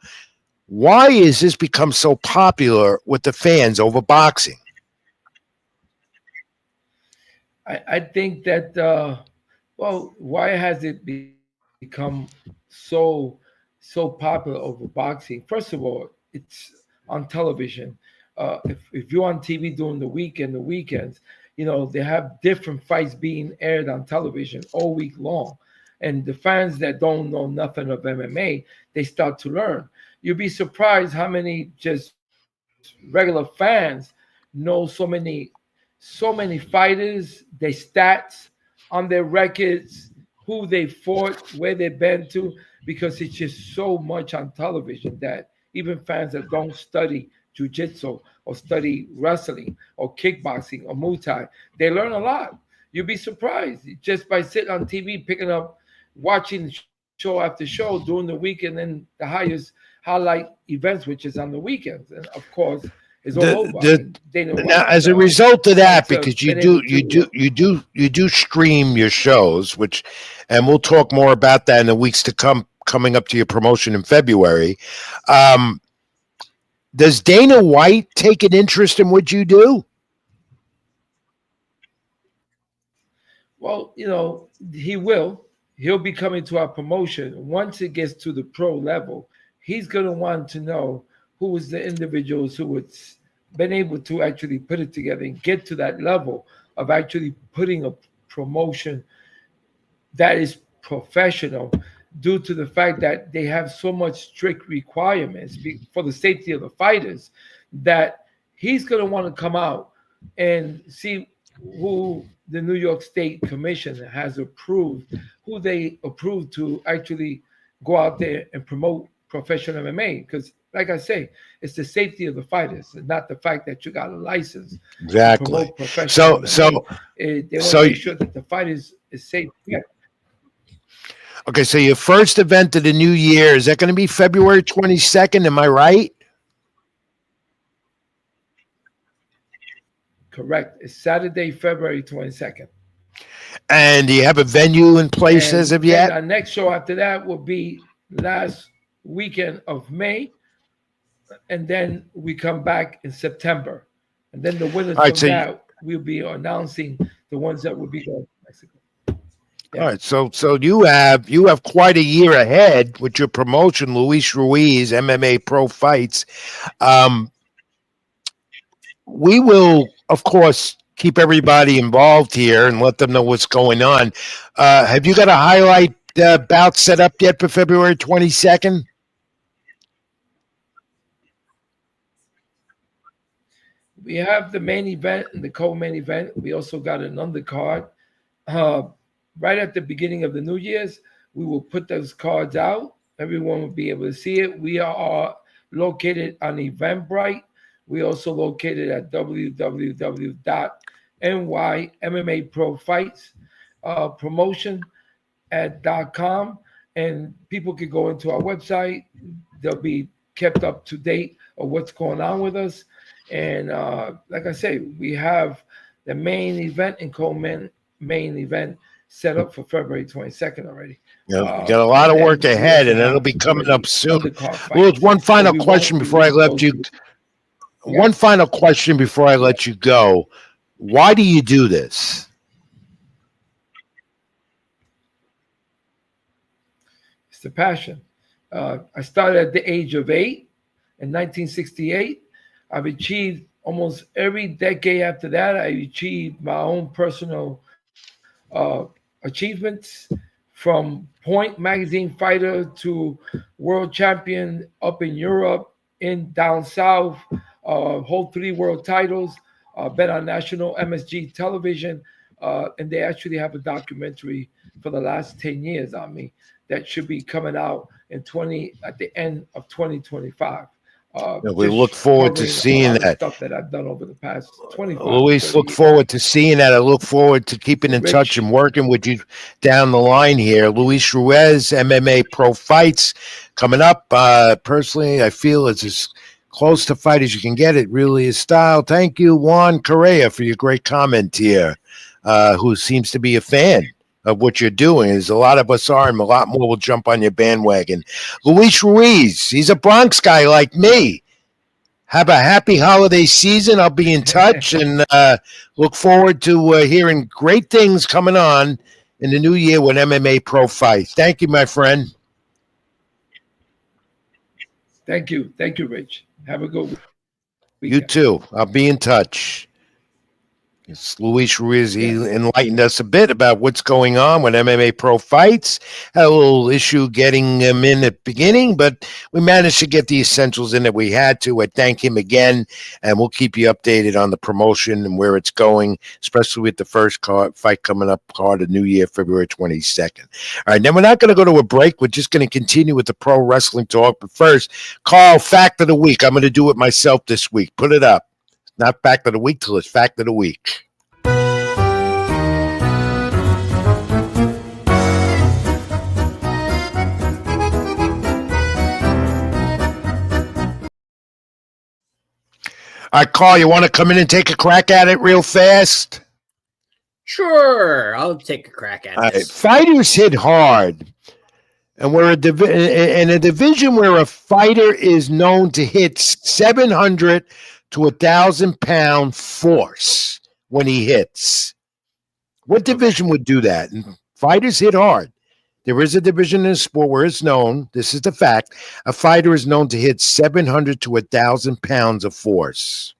why is this become so popular with the fans over boxing? I think that why has it become so popular over boxing? First of all, it's on television. If you're on TV during the weekends, they have different fights being aired on television all week long, and the fans that don't know nothing of MMA, they start to learn. You'll be surprised how many just regular fans know so many fighters, their stats on their records, who they fought, where they've been to, because it's just so much on television that even fans that don't study jujitsu or study wrestling or kickboxing or Muay Thai, they learn a lot. You'll be surprised just by sitting on TV, picking up, watching show after show during the week, and then the highlight events, which is on the weekends, and of course, is all over. I The mean, Dana Now, White's as a result of that, fights have because been able to. you do stream your shows, which, and we'll talk more about that in the weeks to come, coming up to your promotion in February. Um, does Dana White take an interest in what you do? Well, he will. He'll be coming to our promotion. Once it gets to the pro level, he's going to want to know who was the individuals who would been able to actually put it together and get to that level of actually putting a promotion that is professional, due to the fact that they have so much strict requirements for the safety of the fighters, that he's going to want to come out and see who the New York State Commission has approved, who they approved to actually go out there and promote professional MMA. Because, like I say, it's the safety of the fighters, and not the fact that you got a license to Exactly. promote professional MMA. They want So to make sure that the fight is safe. Yeah. okay, so your first event of the new year, is that going to be February 22nd? Am I right? Correct. It's Saturday, February 22nd. And do you have a venue in place as of yet? Our next show after that will be last weekend of May. And then we come back in September. And then the winners from that, we'll be announcing the ones that will be going to Mexico. Yeah. All right, so you have quite a year ahead with your promotion, Luis Ruiz, MMA Pro Fights. We will, of course, keep everybody involved here and let them know what's going on. Have you got a highlight bout set up yet for February 22nd? We have the main event and the co-main event. We also got an undercard. Right at the beginning of the New Year's, we will put those cards out. Everyone will be able to see it. We are located on Eventbrite. We also located at www.nymmaprofights.com, and people can go into our website. They'll be kept up to date of what's going on with us. And like I say, we have the main event and co-main event set up for February 22nd already. Yeah, got a lot of work ahead, and it'll be coming up soon. Well, one final question before I let you. One final question before I let you go. Why do you do this? It's the passion. I started at the age of 8 in 1968. I've achieved almost every decade after that. I achieved my own personal achievements, from Point Magazine fighter to world champion up in Europe, down south, hold 3 world titles, been on national MSG television, and they actually have a documentary for the last 10 years on me that should be coming out at the end of 2025. We look forward to seeing that stuff that I've done over the past 25 Luis, look forward to seeing that. I look forward to keeping in touch and working with you down the line here. Luis Ruiz, MMA Pro Fights, coming up. Personally, I feel it's as close to fight as you can get. It really is style. Thank you, Juan Correa, for your great comment here, who seems to be a fan of what you're doing. As a lot of us are, and a lot more will jump on your bandwagon. Luis Ruiz, he's a Bronx guy like me. Have a happy holiday season. I'll be in touch and look forward to hearing great things coming on in the new year with MMA Pro Fights. Thank you, my friend. Thank you. Thank you, Rich. Have a good weekend. You too. I'll be in touch. It's Luis Ruiz. He enlightened us a bit about what's going on with MMA Pro Fights. Had a little issue getting him in at the beginning, but we managed to get the essentials in that we had to. I thank him again, and we'll keep you updated on the promotion and where it's going, especially with the first fight coming up, card of New Year, February 22nd. All right, then we're not going to go to a break. We're just going to continue with the pro wrestling talk. But first, Carl, fact of the week. I'm going to do it myself this week. Put it up. Not fact of the week till it's fact of the week. All right, Carl, you want to come in and take a crack at it real fast? Sure, I'll take a crack at it. Right. Fighters hit hard. And we're in a division where a fighter is known to hit 700 to 1,000 pound force when he hits. What division would do that? And fighters hit hard. There is a division in the sport where it's known, this is the fact, a fighter is known to hit 700 to 1,000 pounds of force.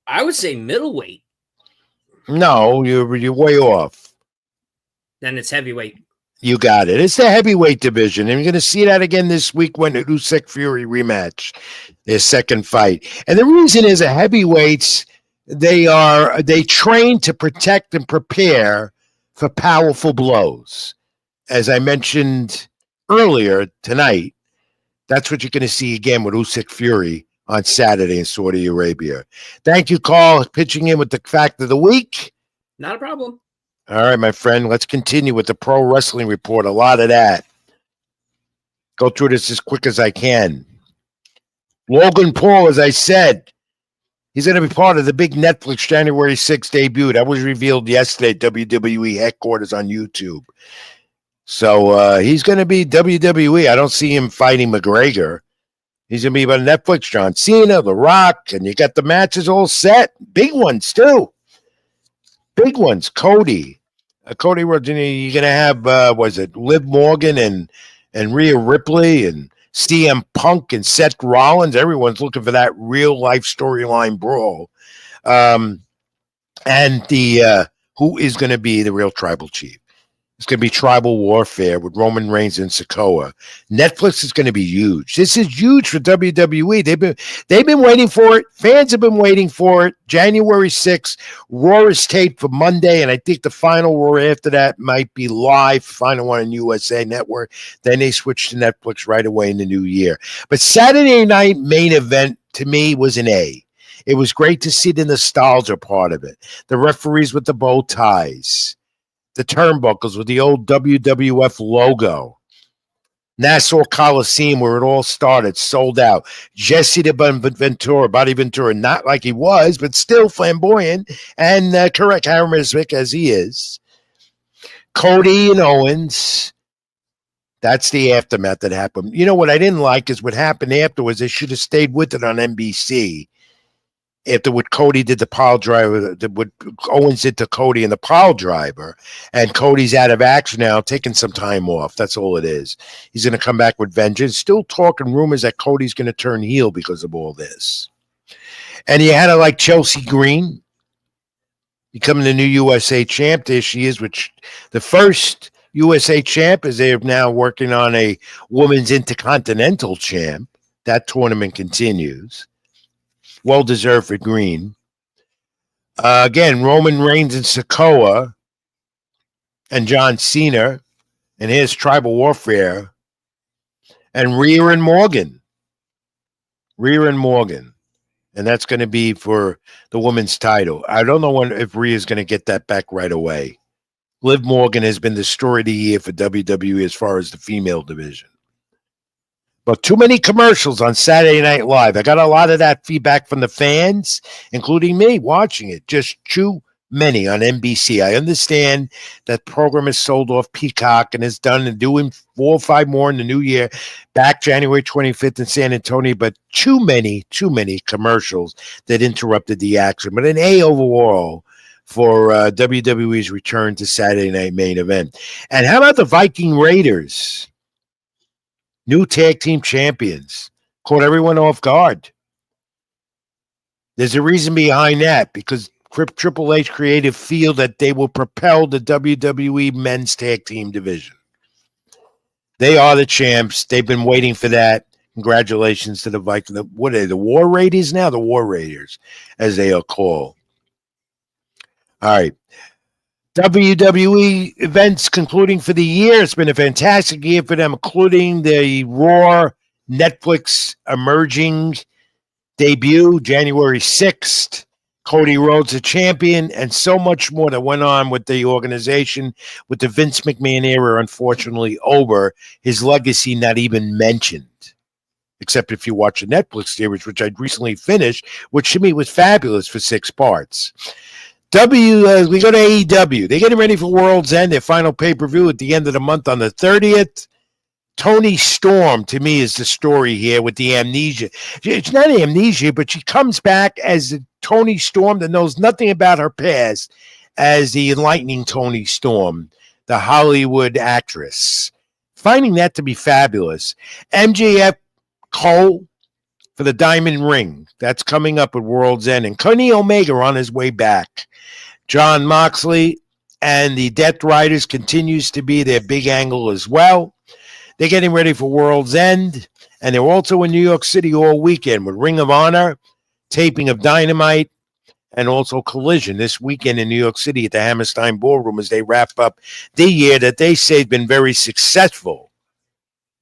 I would say middleweight. No, you're way off. Then it's heavyweight. You got it. It's the heavyweight division. And you're going to see that again this week when the Usyk Fury rematch, their second fight. And the reason is the heavyweights, they train to protect and prepare for powerful blows. As I mentioned earlier tonight, that's what you're going to see again with Usyk Fury on Saturday in Saudi Arabia. Thank you, Carl, pitching in with the fact of the week. Not a problem. All right, my friend, let's continue with the Pro Wrestling Report. A lot of that. Go through this as quick as I can. Logan Paul, as I said, he's going to be part of the big Netflix January 6th debut. That was revealed yesterday at WWE headquarters on YouTube. So he's going to be WWE. I don't see him fighting McGregor. He's going to be on Netflix, John Cena, The Rock, and you got the matches all set. Big ones, too. Big ones. Cody. Cody Rhodes, you're going to have, Liv Morgan and Rhea Ripley and CM Punk and Seth Rollins. Everyone's looking for that real-life storyline brawl. And who is going to be the real tribal chief? It's going to be tribal warfare with Roman Reigns and Sikoa. Netflix is going to be huge. This is huge for WWE. They've been waiting for it. Fans have been waiting for it. January 6th, Raw is taped for Monday, and I think the final Raw after that might be live, final one on USA Network. Then they switch to Netflix right away in the new year. But Saturday night main event, to me, was an A. It was great to see the nostalgia part of it. The referees with the bow ties. The turnbuckles with the old WWF logo. Nassau Coliseum, where it all started, sold out. Jesse the Body Ventura, not like he was, but still flamboyant and correct, charismatic as he is. Cody and Owens. That's the aftermath that happened. You know what I didn't like is what happened afterwards. They should have stayed with it on NBC. After what Cody did to pile driver, what Owens did to Cody and the pile driver, and Cody's out of action now, taking some time off. That's all it is. He's going to come back with vengeance. Still talking rumors that Cody's going to turn heel because of all this. And you had like Chelsea Green becoming the new USA champ. There she is, which the first USA champ is they're now working on a women's intercontinental champ. That tournament continues. Well-deserved for Green. Again, Roman Reigns and Sikoa and John Cena and his tribal warfare. And Rhea and Morgan. And that's going to be for the women's title. I don't know if Rhea's going to get that back right away. Liv Morgan has been the story of the year for WWE as far as the female division. But too many commercials on Saturday Night Live. I got a lot of that feedback from the fans, including me watching it. Just too many on NBC. I understand that program is sold off Peacock and is done and doing 4 or 5 more in the new year, back January 25th in San Antonio. But too many commercials that interrupted the action. But an A overall for WWE's return to Saturday Night Main Event. And how about the Viking Raiders? New tag team champions. Caught everyone off guard. There's a reason behind that, because Triple H creative feel that they will propel the WWE men's tag team division. They are the champs. They've been waiting for that. Congratulations to the Vikings. What are they, the War Raiders now? The War Raiders, as they are called. All right. WWE events concluding for the year. It's been a fantastic year for them, including the Raw Netflix emerging debut, January 6th. Cody Rhodes, a champion, and so much more that went on with the organization, with the Vince McMahon era, unfortunately, over. His legacy not even mentioned, except if you watch a Netflix series, which I'd recently finished, which to me was fabulous for 6 parts. We go to AEW. They're getting ready for World's End, their final pay-per-view at the end of the month on the 30th. Toni Storm, to me, is the story here with the amnesia. It's not amnesia, but she comes back as Toni Storm that knows nothing about her past. as the enlightening Toni Storm, the Hollywood actress. Finding that to be fabulous. MJF Cole for the Diamond Ring. That's coming up at World's End. And Kenny Omega on his way back. John Moxley and the Death Riders continues to be their big angle as well. They're getting ready for World's End. And they're also in New York City all weekend with Ring of Honor, taping of Dynamite, and also Collision this weekend in New York City at the Hammerstein Ballroom as they wrap up the year that they say has been very successful.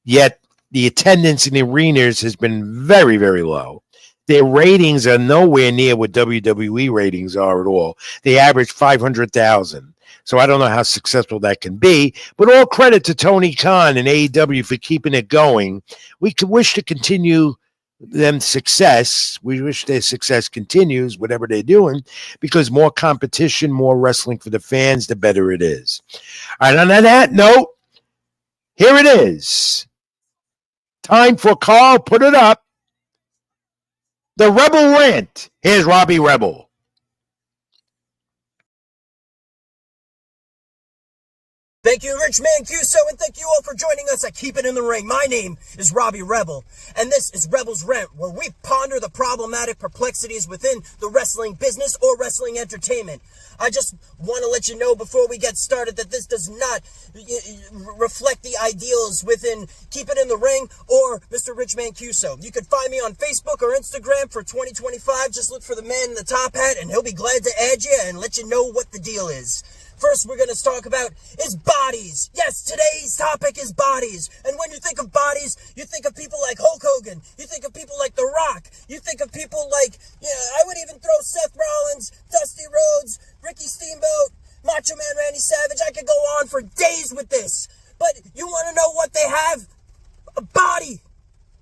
Yet the attendance in the arenas has been very, very low. Their ratings are nowhere near what WWE ratings are at all. They average 500,000. So I don't know how successful that can be, but all credit to Tony Khan and AEW for keeping it going. We could wish to continue them success. We wish their success continues, whatever they're doing, because more competition, more wrestling for the fans, the better it is. All right, on that note, here it is. Time for Carl, put it up. The Rebel Rant. Here's Robbie Rebel. Thank you, Rich Mancuso, and thank you all for joining us at Keep It in the Ring. My name is Robbie Rebel, and this is Rebel's Rant, where we ponder the problematic perplexities within the wrestling business or wrestling entertainment. I just want to let you know before we get started that this does not reflect the ideals within Keep It in the Ring or Mr. Rich Mancuso. You can find me on Facebook or Instagram for 2025. Just look for the man in the top hat, and he'll be glad to add you and let you know what the deal is. First, we're going to talk about is bodies. Yes, today's topic is bodies. And when you think of bodies, you think of people like Hulk Hogan. You think of people like The Rock. You think of people like, I would even throw Seth Rollins, Dusty Rhodes, Ricky Steamboat, Macho Man Randy Savage. I could go on for days with this. But you want to know what they have? A body.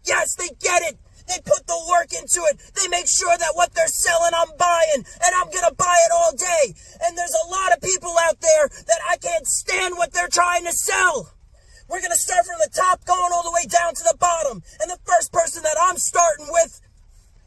Yes, they get it. They put the work into it. They make sure that what they're selling, I'm buying. And I'm going to buy it all day. And there's a lot of people out there that I can't stand what they're trying to sell. We're going to start from the top, going all the way down to the bottom. And the first person that I'm starting with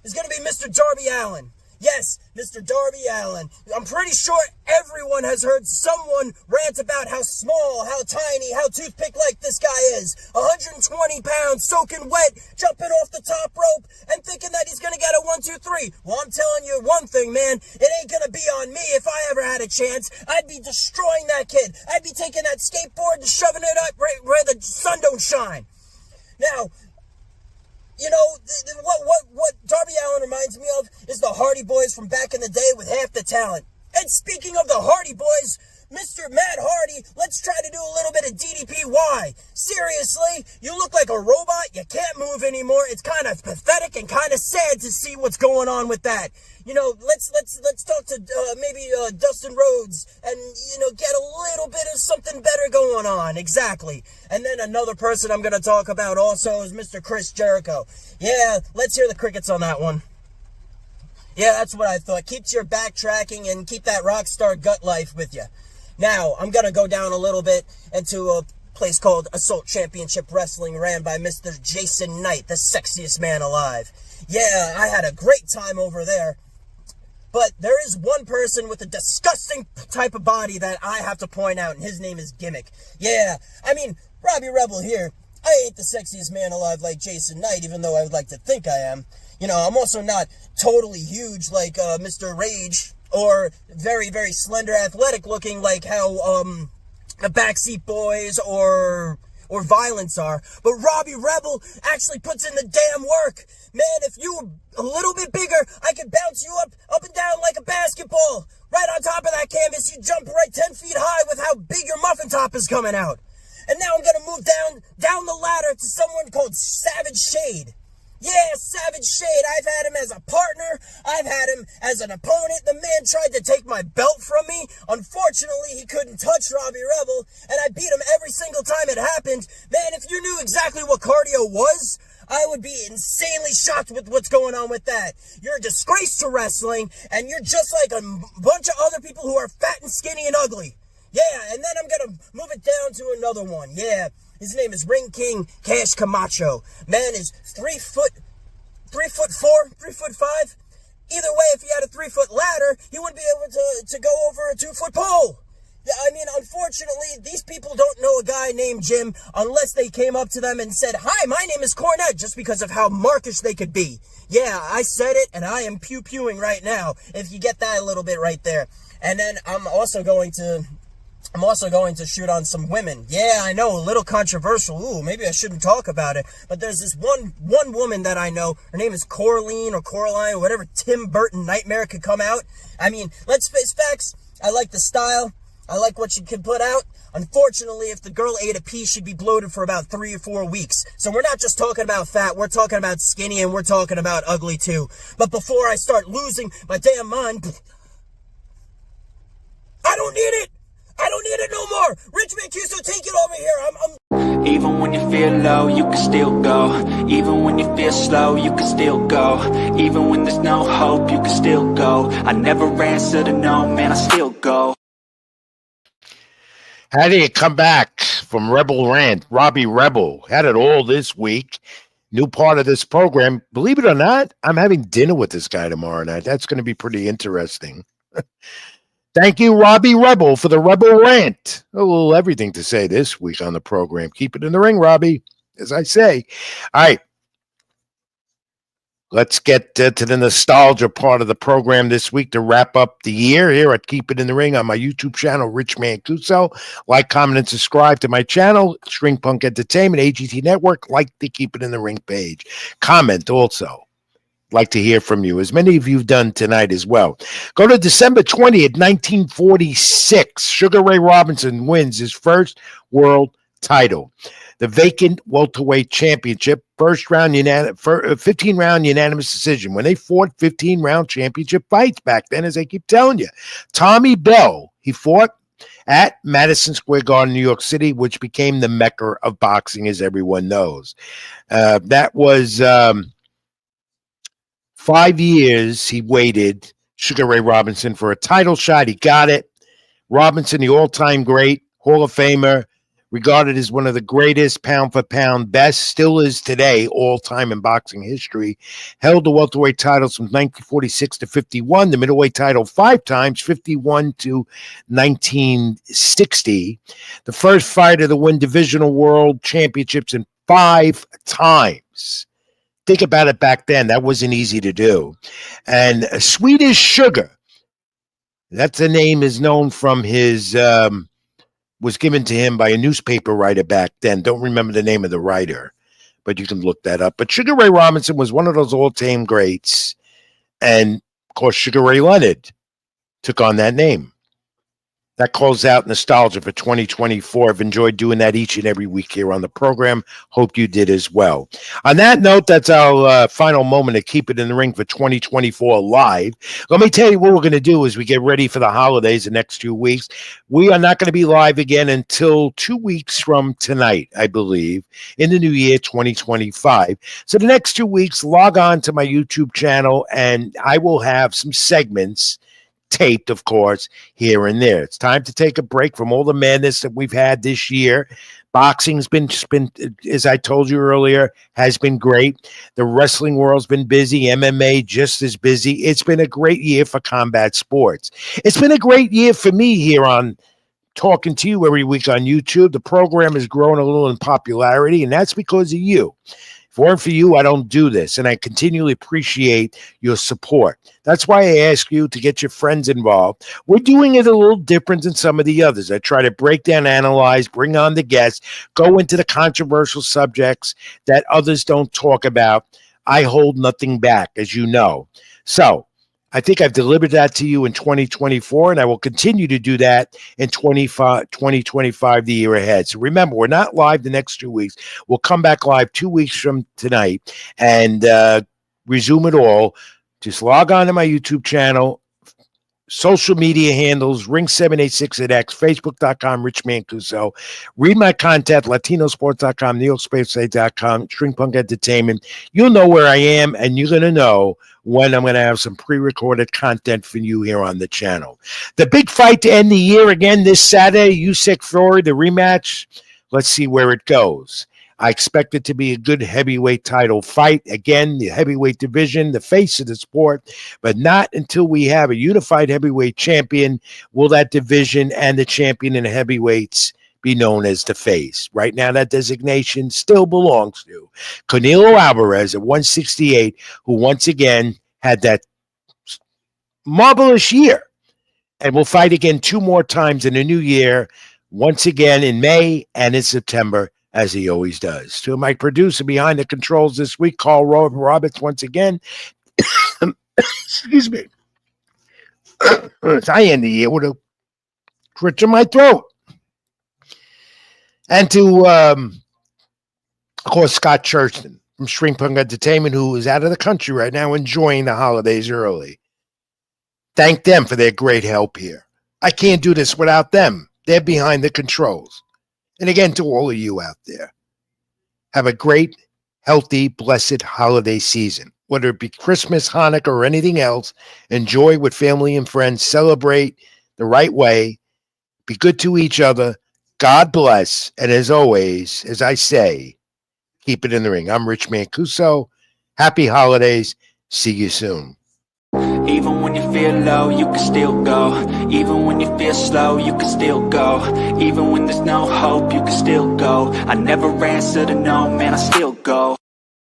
is going to be Mr. Darby Allin. Yes, Mr. Darby Allin. I'm pretty sure everyone has heard someone rant about how small, how tiny, how toothpick-like this guy is. 120 pounds, soaking wet, jumping off the top rope, and thinking that he's going to get a 1, 2, 3. Well, I'm telling you one thing, man. It ain't going to be on me if I ever had a chance. I'd be destroying that kid. I'd be taking that skateboard and shoving it up right where the sun don't shine. Now, you know, what Darby Allin reminds me of is the Hardy Boys from back in the day with half the talent. And speaking of the Hardy Boys, Mr. Matt Hardy, let's try to do a little bit of DDPY. Seriously, you look like a robot. You can't move anymore. It's kind of pathetic and kind of sad to see what's going on with that. You know, let's talk to maybe Dustin Rhodes and, get a little bit of something better going on. Exactly. And then another person I'm going to talk about also is Mr. Chris Jericho. Yeah, let's hear the crickets on that one. Yeah, that's what I thought. Keeps your backtracking and keep that rock star gut life with you. Now, I'm going to go down a little bit into a place called Assault Championship Wrestling, ran by Mr. Jason Knight, the sexiest man alive. Yeah, I had a great time over there. But there is one person with a disgusting type of body that I have to point out, and his name is Gimmick. Yeah, I mean, Robbie Rebel here. I ain't the sexiest man alive like Jason Knight, even though I would like to think I am. I'm also not totally huge like Mr. Rage, or very, very slender, athletic looking like how the Backseat Boys or Violence are. But Robbie Rebel actually puts in the damn work. Man, if you were a little bit bigger, I could bounce you up and down like a basketball. Right on top of that canvas, you jump right 10 feet high with how big your muffin top is coming out. And now I'm going to move down the ladder to someone called Savage Shade. Yeah, Savage Shade. I've had him as a partner. I've had him as an opponent. The man tried to take my belt from me. Unfortunately, he couldn't touch Robbie Rebel, and I beat him every single time it happened. Man, if you knew exactly what cardio was, I would be insanely shocked with what's going on with that. You're a disgrace to wrestling, and you're just like a bunch of other people who are fat and skinny and ugly. Yeah, and then I'm going to move it down to another one. Yeah. His name is Ring King Cash Camacho. Man is 3'4", 3'5", Either way, if he had a 3-foot ladder, he wouldn't be able to go over a 2-foot pole. I mean, unfortunately, these people don't know a guy named Jim unless they came up to them and said, "Hi, my name is Cornette," just because of how markish they could be. Yeah, I said it, and I am pew-pewing right now, if you get that a little bit right there. And then I'm also going to shoot on some women. Yeah, I know, a little controversial. Ooh, maybe I shouldn't talk about it. But there's this one woman that I know. Her name is Coraline or Coraline, or whatever Tim Burton nightmare could come out. I mean, let's face facts. I like the style. I like what she can put out. Unfortunately, if the girl ate a pea, she'd be bloated for about 3 or 4 weeks. So we're not just talking about fat, we're talking about skinny, and we're talking about ugly too. But before I start losing my damn mind, I don't need it. I don't need it no more. Rich Mancuso, take it over here. Even when you feel low, you can still go. Even when you feel slow, you can still go. Even when there's no hope, you can still go. I never answer to no, man, I still go. How do you come back from Rebel Rant? Robbie Rebel had it all this week. New part of this program. Believe it or not, I'm having dinner with this guy tomorrow night. That's going to be pretty interesting. Thank you, Robbie Rebel, for the Rebel Rant. A little everything to say this week on the program. Keep it in the ring, Robbie, as I say. All right. Let's get to the nostalgia part of the program this week to wrap up the year here at Keep It in the Ring on my YouTube channel, Rich Mancuso. Like, comment, and subscribe to my channel, String Punk Entertainment, AGT Network. Like the Keep It in the Ring page. Comment also. Like to hear from you, as many of you have done tonight as well. Go to December 20th, 1946. Sugar Ray Robinson wins his first world title. The vacant welterweight championship, 15-round unanimous decision. When they fought 15-round championship fights back then, as I keep telling you. Tommy Bell, he fought at Madison Square Garden, New York City, which became the mecca of boxing, as everyone knows. That was 5 years he waited, Sugar Ray Robinson, for a title shot. He got it. Robinson, the all-time great, Hall of Famer, regarded as one of the greatest pound-for-pound, best, still is today, all-time in boxing history. Held the welterweight titles from 1946 to 51, the middleweight title 5 times, 51 to 1960. The first fighter to win divisional world championships in 5 times. Think about it back then. That wasn't easy to do. And Swedish Sugar, that's a name is known from his... was given to him by a newspaper writer back then. Don't remember the name of the writer, but you can look that up. But Sugar Ray Robinson was one of those all-time greats. And, of course, Sugar Ray Leonard took on that name. That calls out nostalgia for 2024. I've enjoyed doing that each and every week here on the program. Hope you did as well. On that note, that's our final moment to Keep It in the Ring for 2024 live. Let me tell you what we're going to do as we get ready for the holidays the next 2 weeks. We are not going to be live again until 2 weeks from tonight, I believe, in the new year 2025. So the next 2 weeks, log on to my YouTube channel, and I will have some segments taped, of course, here and there. It's time to take a break from all the madness that we've had this year. Boxing's been, as I told you earlier, has been great. The wrestling world's been busy. MMA just as busy. It's been a great year for combat sports. It's been a great year for me here on talking to you every week on YouTube. The program has grown a little in popularity, and that's because of you. If it weren't for you, I don't do this, and I continually appreciate your support. That's why I ask you to get your friends involved. We're doing it a little different than some of the others. I try to break down, analyze, bring on the guests, go into the controversial subjects that others don't talk about. I hold nothing back, as you know. So I think I've delivered that to you in 2024, and I will continue to do that in 2025, the year ahead. So remember, we're not live the next 2 weeks. We'll come back live 2 weeks from tonight and resume it all. Just log on to my YouTube channel, social media handles, Ring786@X, Facebook.com, Rich Mancuso. Read my content, Latinosports.com, NeoSpaceState.com, String Punk Entertainment. You'll know where I am, and you're going to know when I'm going to have some pre-recorded content for you here on the channel. The big fight to end the year again this Saturday, Usyk Fury, the rematch. Let's see where it goes. I expect it to be a good heavyweight title fight. Again, the heavyweight division, the face of the sport, but not until we have a unified heavyweight champion will that division and the champion in the heavyweights be known as the face. Right now, that designation still belongs to Canelo Alvarez at 168, who once again had that marvelous year and will fight again 2 more times in the new year, once again in May and in September, as he always does. To my producer behind the controls this week, Carl Roberts, once again. Excuse me. I end the year with a twitch in my throat. And to, of course, Scott Churston from String Punk Entertainment, who is out of the country right now enjoying the holidays early. Thank them for their great help here. I can't do this without them. They're behind the controls. And again, to all of you out there, have a great, healthy, blessed holiday season. Whether it be Christmas, Hanukkah, or anything else, enjoy with family and friends. Celebrate the right way. Be good to each other. God bless. And as always, as I say, keep it in the ring. I'm Rich Mancuso. Happy holidays. See you soon. Even when you feel low, you can still go. Even when you feel slow, you can still go. Even when there's no hope, you can still go. I never answer to no, man, I still go.